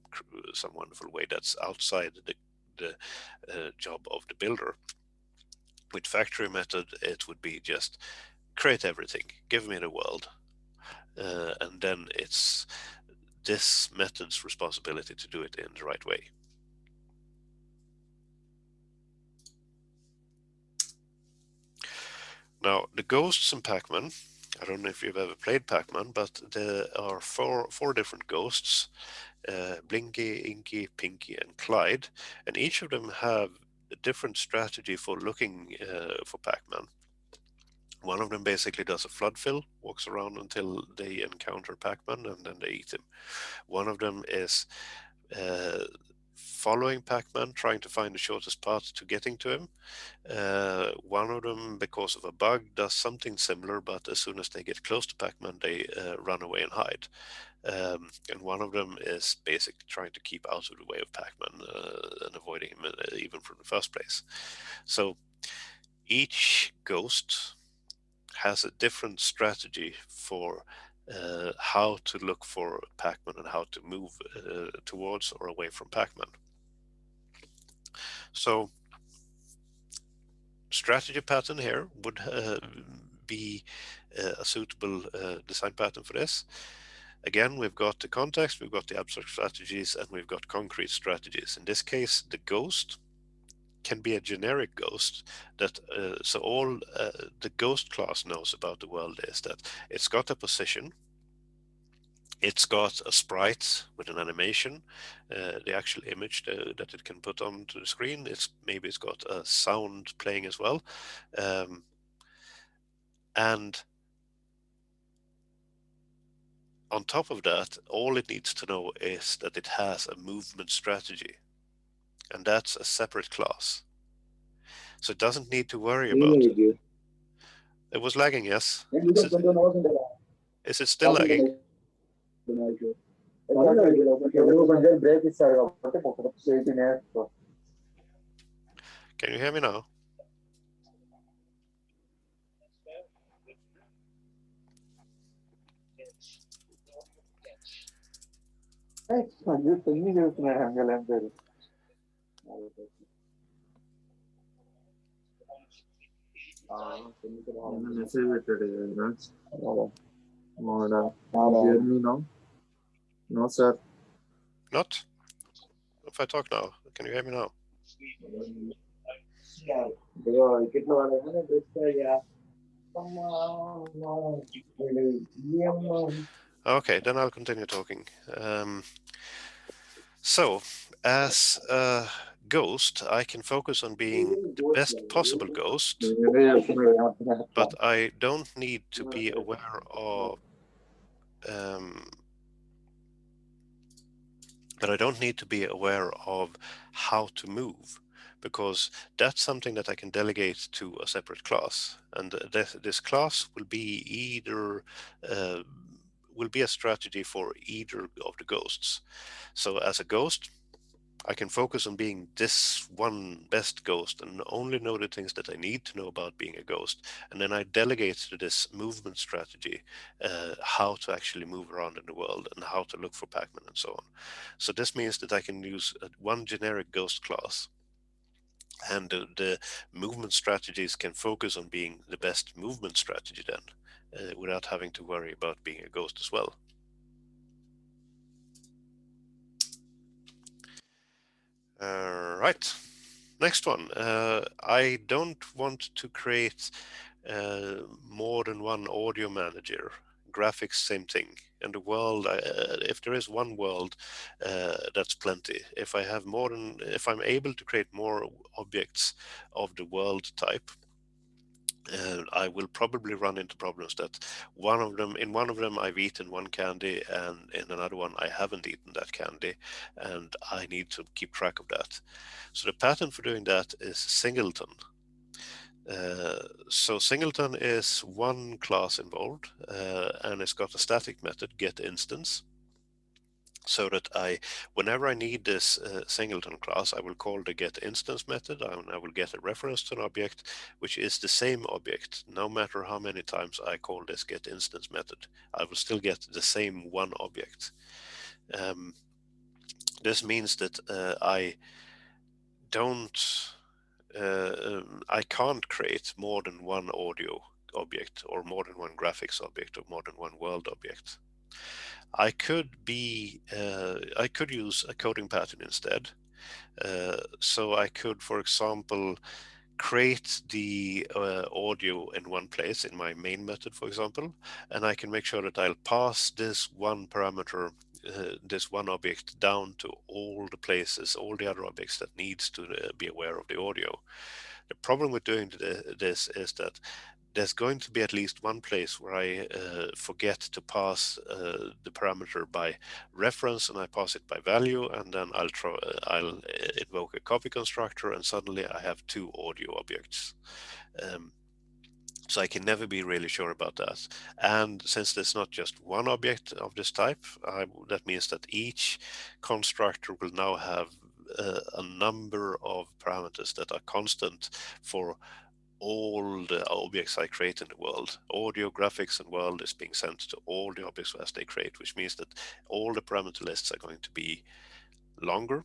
Speaker 1: wonderful way that's outside the job of the builder. With factory method, it would be just create everything, give me the world, and then it's this method's responsibility to do it in the right way. Now, the ghosts in Pac-Man, I don't know if you've ever played Pac-Man, but there are four different ghosts, Blinky, Inky, Pinky, and Clyde, and each of them have a different strategy for looking for Pac-Man. One of them basically does a flood fill, walks around until they encounter Pac-Man, and then they eat him. One of them is following Pac-Man, trying to find the shortest path to getting to him. One of them, because of a bug, does something similar, but as soon as they get close to Pac-Man, they run away and hide. And one of them is basically trying to keep out of the way of Pac-Man and avoiding him even from the first place. So each ghost has a different strategy for how to look for Pac-Man and how to move towards or away from Pac-Man. So strategy pattern here would be a suitable design pattern for this. Again, we've got the context, we've got the abstract strategies, and we've got concrete strategies. In this case, the ghost can be a generic ghost that so all the ghost class knows about the world is that it's got a position, it's got a sprite with an animation, the actual image that it can put onto the screen. Maybe it's got a sound playing as well, and on top of that, all it needs to know is that it has a movement strategy, and that's a separate class. So it doesn't need to worry about it. It was lagging, yes. Is it still lagging? Can you hear me now?
Speaker 2: Hear me now? No, sir.
Speaker 1: Not? If I talk now, can you hear me now? Okay, then I'll continue talking. So, as a ghost, I can focus on being the best possible ghost, but I don't need to be aware of how to move, because that's something that I can delegate to a separate class, and this class will be either will be a strategy for either of the ghosts. So as a ghost, I can focus on being this one best ghost and only know the things that I need to know about being a ghost. And then I delegate to this movement strategy how to actually move around in the world and how to look for Pac-Man and so on. So this means that I can use one generic ghost class, and the movement strategies can focus on being the best movement strategy then, without having to worry about being a ghost as well. Right. Next one. I don't want to create more than one audio manager. Graphics, same thing. And the world, if there is one world, that's plenty. If I'm able to create more objects of the world type, I will probably run into problems that in one of them I've eaten one candy, and in another one I haven't eaten that candy, and I need to keep track of that. So the pattern for doing that is singleton. So singleton is one class involved, and it's got a static method, get instance, so that whenever I need this singleton class, I will call the get instance method, and I will get a reference to an object, which is the same object. No matter how many times I call this get instance method, I will still get the same one object. Um, this means that don't, I can't create more than one audio object, or more than one graphics object, or more than one world object. I could use a coding pattern instead. So I could, for example, create the audio in one place in my main method, for example, and I can make sure that I'll pass this one parameter, this one object, down to all the places, all the other objects that needs to be aware of the audio. The problem with doing this is that there's going to be at least one place where I forget to pass the parameter by reference, and I pass it by value, and then I'll invoke a copy constructor, and suddenly I have two audio objects. Um, so I can never be really sure about that. And since there's not just one object of this type, that means that each constructor will now have a number of parameters that are constant for all the objects I create in the world. Audio, graphics, and world is being sent to all the objects as they create, which means that all the parameter lists are going to be longer.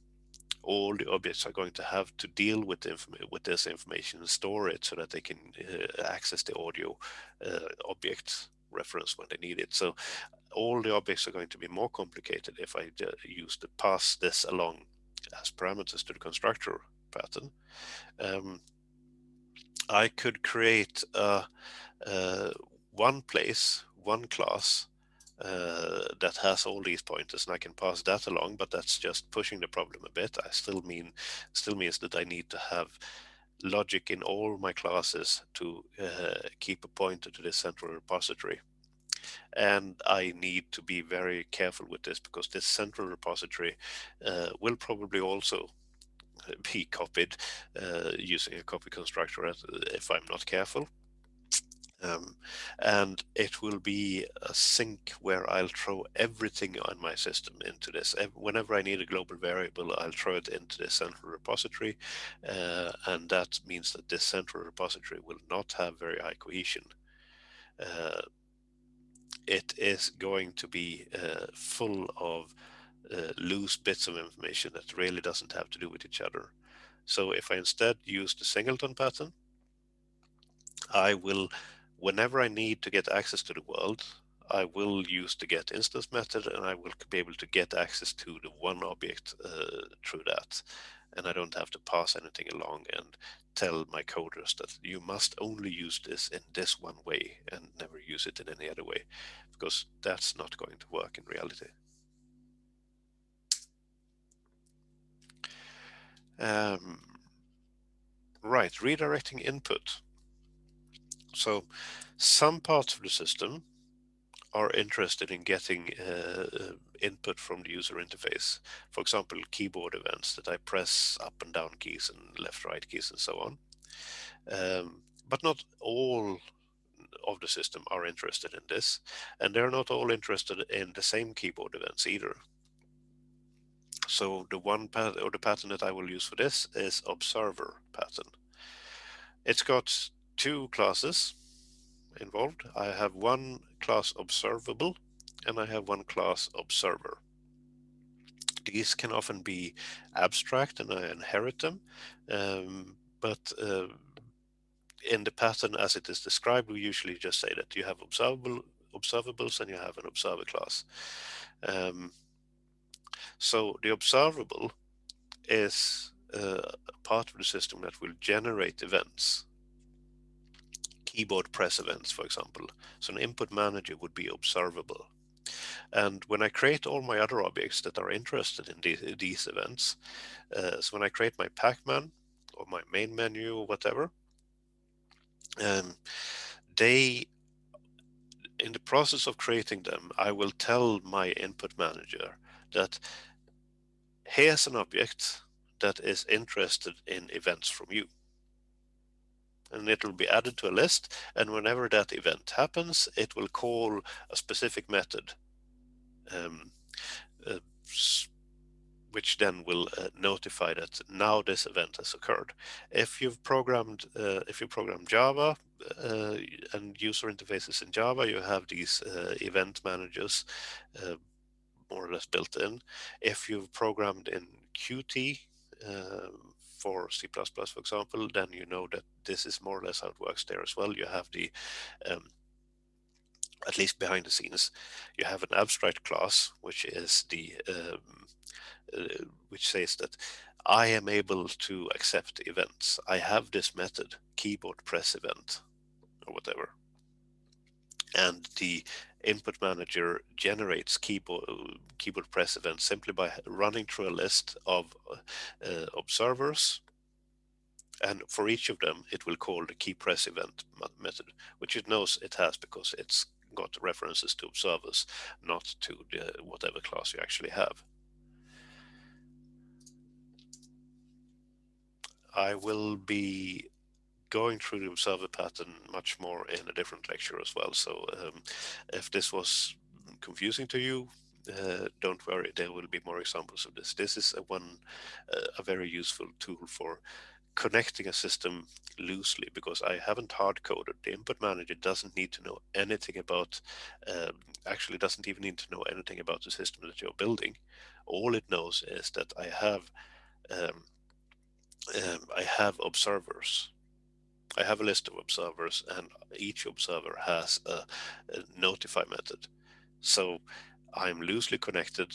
Speaker 1: All the objects are going to have to deal with this information and store it so that they can access the audio object reference when they need it. So all the objects are going to be more complicated if I use to pass this along as parameters to the constructor pattern. Um, I could create uh, one place, one class that has all these pointers, and I can pass that along. But that's just pushing the problem a bit. Still means that I need to have logic in all my classes to keep a pointer to this central repository. And I need to be very careful with this, because this central repository will probably also be copied using a copy constructor if I'm not careful. Um, and it will be a sink where I'll throw everything on my system into this. Whenever I need a global variable, I'll throw it into this central repository, and that means that this central repository will not have very high cohesion. Uh, it is going to be full of loose bits of information that really doesn't have to do with each other. So if I instead use the singleton pattern, I will, whenever I need to get access to the world, I will use the get instance method, and I will be able to get access to the one object through that. And I don't have to pass anything along and tell my coders that you must only use this in this one way and never use it in any other way, because that's not going to work in reality. Um, right, redirecting input. So some parts of the system are interested in getting input from the user interface. For example, keyboard events that I press up and down keys and left right keys and so on. But not all of the system are interested in this, and they're not all interested in the same keyboard events either. So the one pattern, or the pattern that I will use for this, is observer pattern. It's got two classes involved. I have one class observable and I have one class observer. These can often be abstract and I inherit them, but in the pattern as it is described, we usually just say that you have observables and you have an observer class. Um, so the observable is a part of the system that will generate events, keyboard press events, for example. So an input manager would be observable. And when I create all my other objects that are interested in these events, so when I create my Pacman or my main menu or whatever, um, they, in the process of creating them, I will tell my input manager that here's an object that is interested in events from you. And it will be added to a list, and whenever that event happens, it will call a specific method, um, uh, which then will notify that now this event has occurred. If you program Java uh, and user interfaces in Java, you have these event managers uh, more or less built in. If you've programmed in Qt for C++, for example, then you know that this is more or less how it works there as well. You have the um, at least behind the scenes, you have an abstract class, which is the which says that I am able to accept events. I have this method, keyboard press event, or whatever. And the input manager generates keyboard press events simply by running through a list of observers. And for each of them, it will call the key press event method, which it knows it has because it's got references to observers, not to the whatever class you actually have. I will be going through the observer pattern much more in a different lecture as well. So if this was confusing to you, don't worry, there will be more examples of this. This is a very useful tool for connecting a system loosely, because I haven't hard coded. The input manager doesn't need to know anything about, actually doesn't even need to know anything about the system that you're building. All it knows is that um, I have observers. I have a list of observers, and each observer has a notify method. So I'm loosely connected.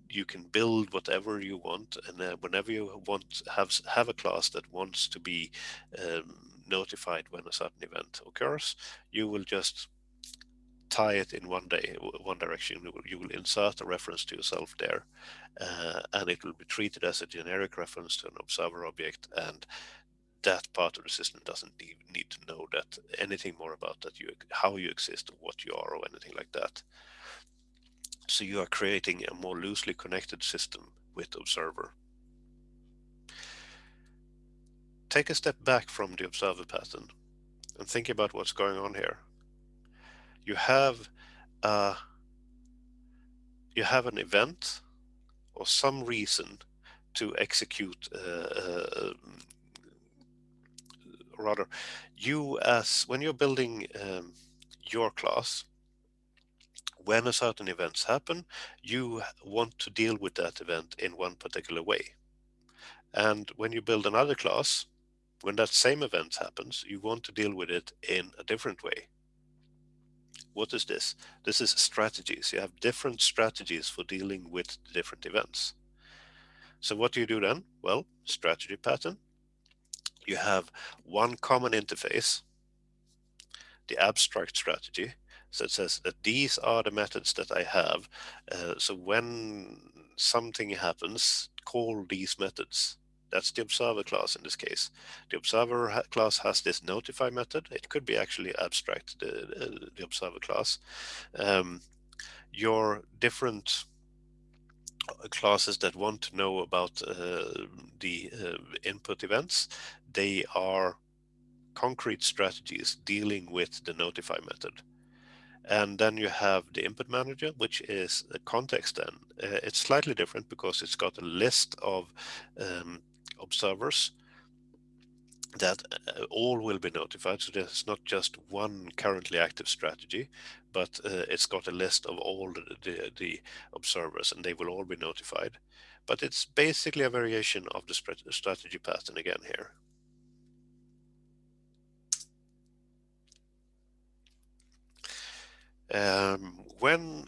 Speaker 1: You can build whatever you want, and whenever you want have a class that wants to be notified when a certain event occurs, you will just tie it in one direction. You will insert a reference to yourself there, and it will be treated as a generic reference to an observer object, and that part of the system doesn't need to know that anything more about that how you exist or what you are or anything like that. So you are creating a more loosely connected system with observer. Take a step back from the observer pattern and think about what's going on here. You have uh, you have an event or some reason to execute, rather, you as when you're building your class, when a certain events happen, you want to deal with that event in one particular way. And when you build another class, when that same event happens, you want to deal with it in a different way. What is this? This is strategies. You have different strategies for dealing with the different events. So what do you do then? Well, strategy pattern. You have one common interface, the abstract strategy. So it says that these are the methods that I have. So when something happens, call these methods. That's the observer class in this case. The observer class has this notify method. It could be actually abstract, the observer class. Um, your different classes that want to know about the input events, they are concrete strategies dealing with the notify method. And then you have the input manager, which is the context. Then it's slightly different because it's got a list of um, observers that all will be notified. So there's not just one currently active strategy, but it's got a list of all the observers, and they will all be notified. But it's basically a variation of the strategy pattern again here. When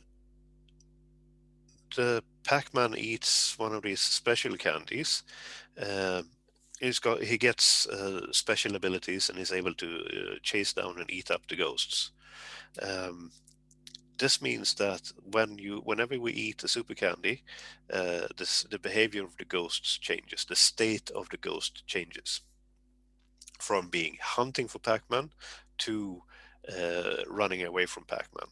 Speaker 1: the Pac-Man eats one of these special candies, uh, he gets special abilities and is able to chase down and eat up the ghosts. Um, this means that whenever we eat a super candy, the behavior of the ghosts changes. The state of the ghost changes from being hunting for Pac-Man to running away from Pac-Man.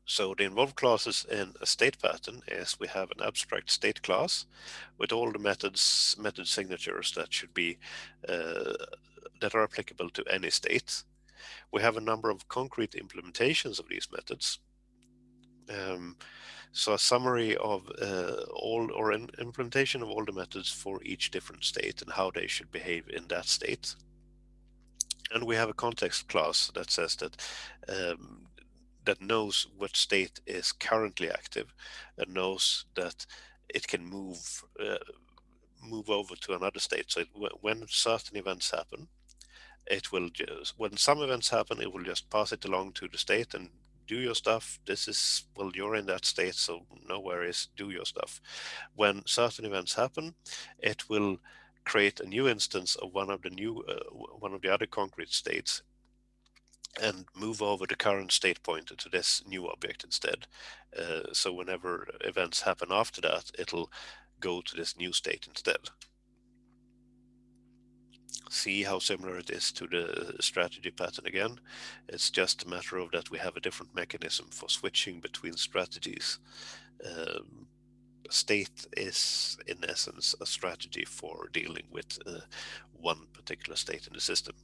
Speaker 1: So the involved classes in a state pattern is we have an abstract state class with all the method signatures that should be uh, that are applicable to any state. We have a number of concrete implementations of these methods. Um, so a summary of all or an implementation of all the methods for each different state and how they should behave in that state. And we have a context class that says um, that knows what state is currently active and knows that it can move over to another state. So when certain events happen, it will just when some events happen, it will just pass it along to the state and do your stuff. This is, well, you're in that state, so no worries, do your stuff. When certain events happen, it will create a new instance of one of the other concrete states and move over the current state pointer to this new object instead. So whenever events happen after that, it'll go to this new state instead. See how similar it is to the strategy pattern again. It's just a matter of that we have a different mechanism for switching between strategies. Um, State is, in essence, a strategy for dealing with one particular state in the system.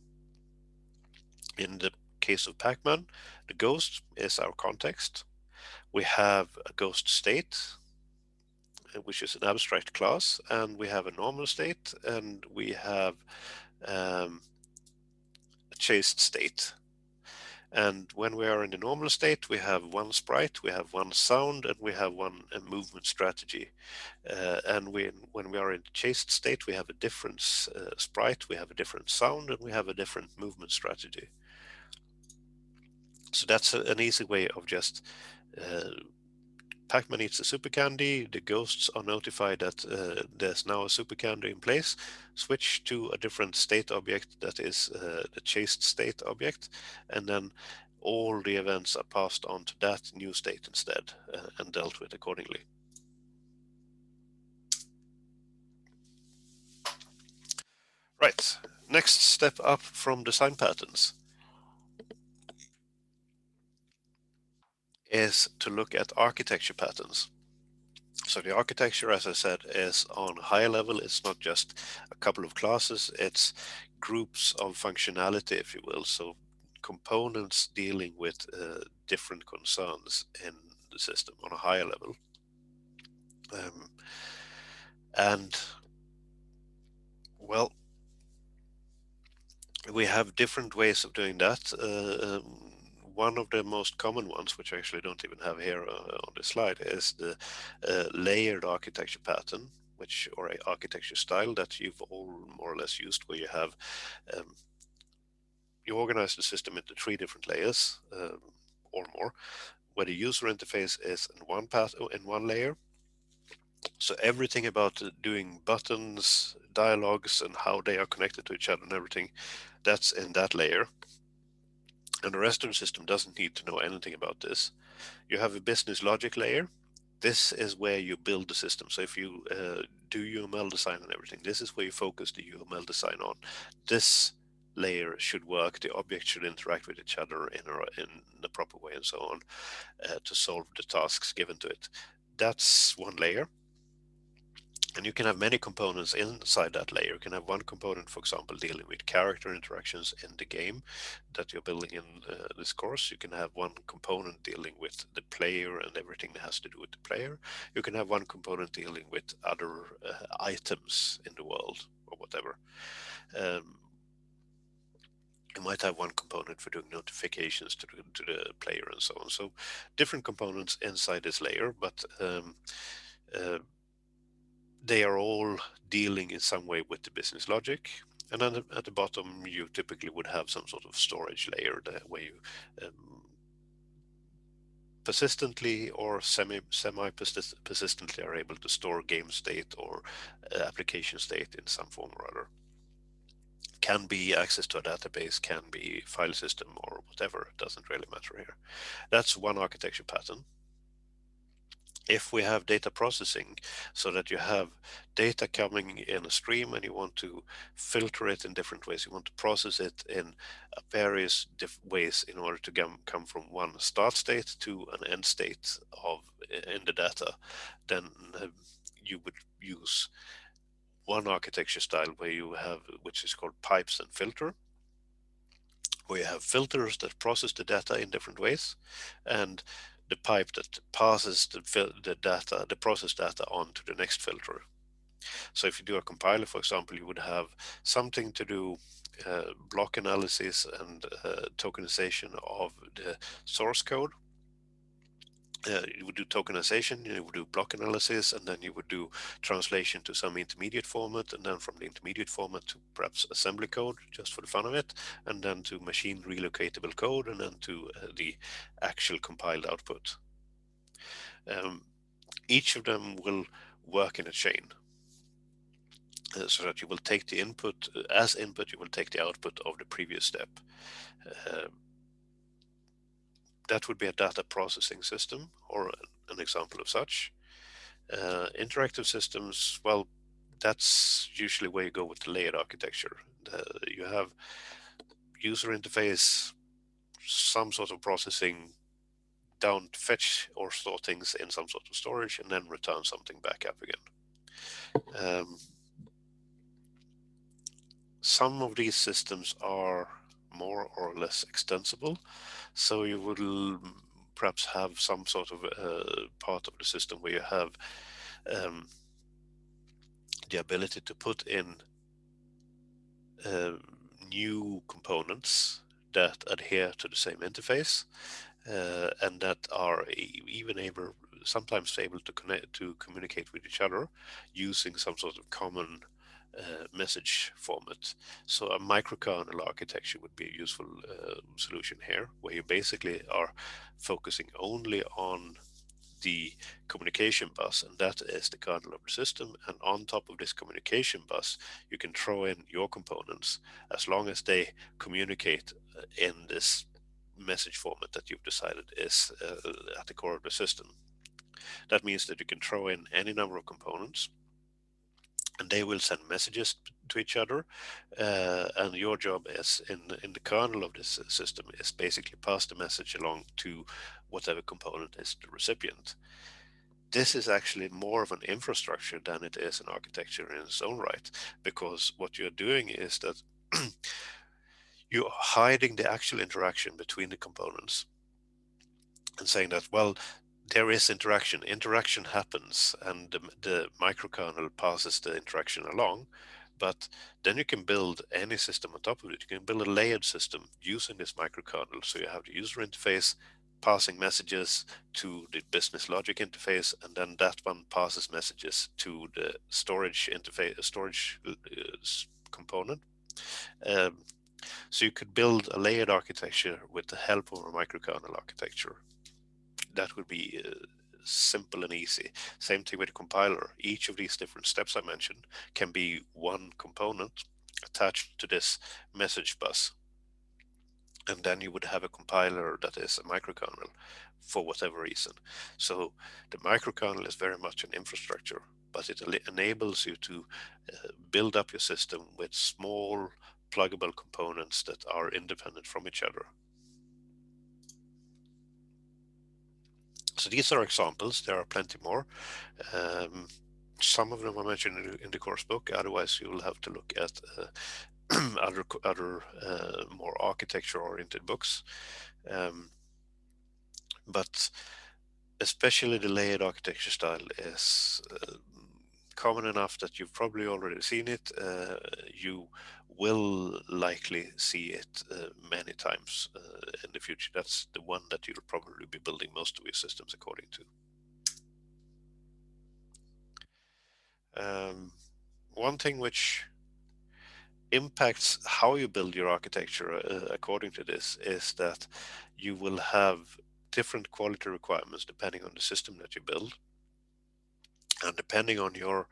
Speaker 1: In the case of Pac-Man, the ghost is our context. We have a ghost state, which is an abstract class, and we have a normal state, and we have um, a chased state. And when we are in the normal state, we have one sprite, we have one sound, and we have one movement strategy. And when we are in the chased state, we have a different sprite, we have a different sound, and we have a different movement strategy. So that's an easy way of just uh, Pac-Man eats a super candy, the ghosts are notified that there's now a super candy in place, switch to a different state object that is the chased state object, and then all the events are passed on to that new state instead and dealt with accordingly. Right, next step up from design patterns is to look at architecture patterns. So the architecture, as I said, is on a higher level. It's not just a couple of classes, it's groups of functionality, if you will. So components dealing with different concerns in the system on a higher level. Um, and well, we have different ways of doing that. One of the most common ones, which I actually don't even have here on the slide, is the layered architecture pattern, which or a architecture style that you've all more or less used, where you have um, you organize the system into three different layers or more, where the user interface is in one path in one layer. So everything about doing buttons, dialogues, and how they are connected to each other and everything, that's in that layer. And the rest of the system doesn't need to know anything about this. You have a business logic layer. This is where you build the system. So if you do UML design and everything, this is where you focus the UML design on. This layer should work. The objects should interact with each other in the proper way and so on to solve the tasks given to it. That's one layer. And you can have many components inside that layer. You can have one component, for example, dealing with character interactions in the game that you're building in this course. You can have one component dealing with the player and everything that has to do with the player. You can have one component dealing with other items in the world or whatever. Um, you might have one component for doing notifications to the player and so on. So different components inside this layer, but uh, they are all dealing in some way with the business logic. And then at the bottom, you typically would have some sort of storage layer there where you um, persistently or semi persistently are able to store game state or application state in some form or other. Can be access to a database, can be file system or whatever. It doesn't really matter here. That's one architecture pattern. If we have data processing, so that you have data coming in a stream and you want to filter it in different ways, you want to process it in various ways in order to come from one start state to an end state of in the data, then you would use one architecture style where you have, which is called pipes and filter, where you have filters that process the data in different ways, and the pipe that passes the data, the process data, on to the next filter. So if you do a compiler, for example, you would have something to do block analysis and tokenization of the source code. You would do tokenization, you would do block analysis, and then you would do translation to some intermediate format, and then from the intermediate format to perhaps assembly code, just for the fun of it, and then to machine relocatable code, and then to the actual compiled output. Um, each of them will work in a chain, so that you will take the input as input, you will take the output of the previous step. Uh, that would be a data processing system, or an example of such. Interactive systems, well, that's usually where you go with the layered architecture. You have user interface, some sort of processing down to fetch or store things in some sort of storage, and then return something back up again. Some of these systems are more or less extensible, so you will perhaps have some sort of part of the system where you have um, the ability to put in uh, new components that adhere to the same interface, and that are even able, sometimes able to connect to communicate with each other using some sort of common message format. So a microkernel architecture would be a useful solution here, where you basically are focusing only on the communication bus, and that is the kernel of the system. And on top of this communication bus, you can throw in your components as long as they communicate in this message format that you've decided is at the core of the system. That means that you can throw in any number of components and they will send messages to each other. And your job is in the kernel of this system is basically pass the message along to whatever component is the recipient. This is actually more of an infrastructure than it is an architecture in its own right, because what you're doing is that you're hiding the actual interaction between the components and saying that, well, there is interaction happens, and the microkernel passes the interaction along. But then you can build any system on top of it. You can build a layered system using this microkernel. So you have the user interface passing messages to the business logic interface, and then that one passes messages to the storage interface, storage component. Um, so you could build a layered architecture with the help of a microkernel architecture. That would be simple and easy. Same thing with a compiler. Each of these different steps I mentioned can be one component attached to this message bus. And then you would have a compiler that is a microkernel for whatever reason. So the microkernel is very much an infrastructure, but it enables you to build up your system with small pluggable components that are independent from each other. So these are examples. There are plenty more. Um, Some of them are mentioned in the course book. Otherwise, you will have to look at other more architecture-oriented books. Um, but especially the layered architecture style is common enough that you've probably already seen it. You will likely see it many times in the future. That's the one that you'll probably be building most of your systems according to. One thing which impacts how you build your architecture according to this is that you will have different quality requirements depending on the system that you build. And depending on your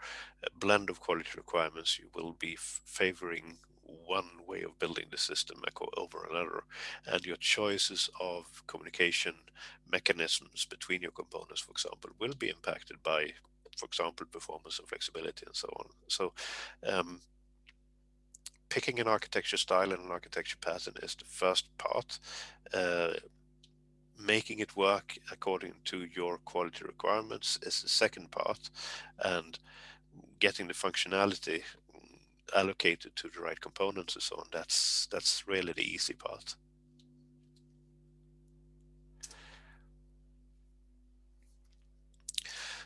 Speaker 1: blend of quality requirements, you will be favoring one way of building the system over another. And your choices of communication mechanisms between your components, for example, will be impacted by, for example, performance and flexibility and so on. So um, picking an architecture style and an architecture pattern is the first part. Uh, Making it work according to your quality requirements is the second part, and getting the functionality allocated to the right components and so on, that's really the easy part.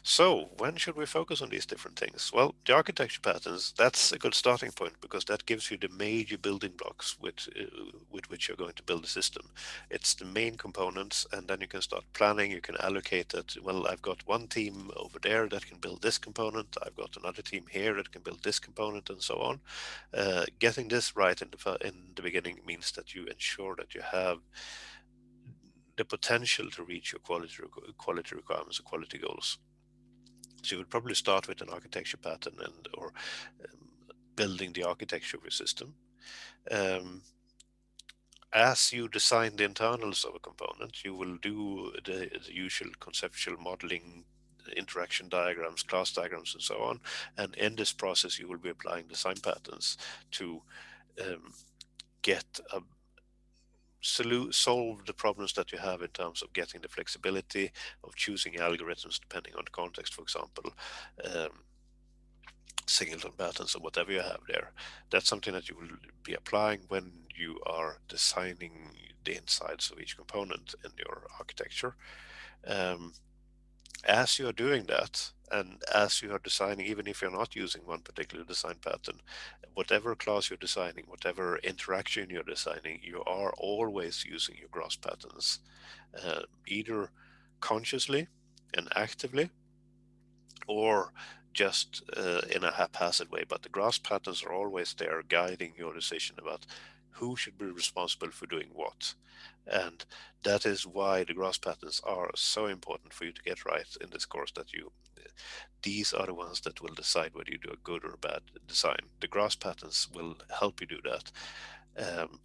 Speaker 1: So when should we focus on these different things? Well, the architecture patterns, that's a good starting point because that gives you the major building blocks with which you're going to build a system. It's the main components, and then you can start planning. You can allocate it. Well, I've got one team over there that can build this component. I've got another team here that can build this component, and so on. Getting this right in the beginning means that you ensure that you have the potential to reach your quality requirements or quality goals. So you would probably start with an architecture pattern or building the architecture of your system. Um, as you design the internals of a component, you will do the usual conceptual modeling, interaction diagrams, class diagrams, and so on. And in this process, you will be applying design patterns to um, get a solve the problems that you have in terms of getting the flexibility of choosing algorithms depending on the context, for example. Um, Singleton patterns or whatever you have there. That's something that you will be applying when you are designing the insides of each component in your architecture. Um, as you are doing that, and as you are designing, even if you're not using one particular design pattern, whatever class you're designing, whatever interaction you're designing, you are always using your grass patterns, either consciously and actively or just in a haphazard way. But the grass patterns are always there guiding your decision about who should be responsible for doing what. And that is why the grass patterns are so important for you to get right in this course, that these are the ones that will decide whether you do a good or a bad design. The grass patterns will help you do that,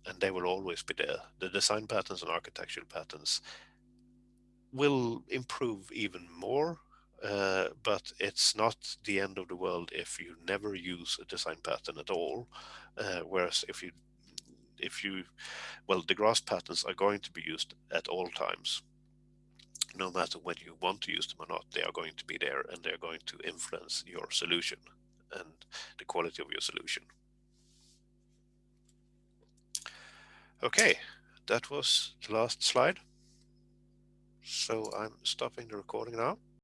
Speaker 1: and they will always be there. The design patterns and architectural patterns will improve even more, but it's not the end of the world if you never use a design pattern at all. Whereas if you, well, the grass patterns are going to be used at all times, no matter when you want to use them or not. They are going to be there, and they're going to influence your solution and the quality of your solution. Okay, that was the last slide. So I'm stopping the recording now.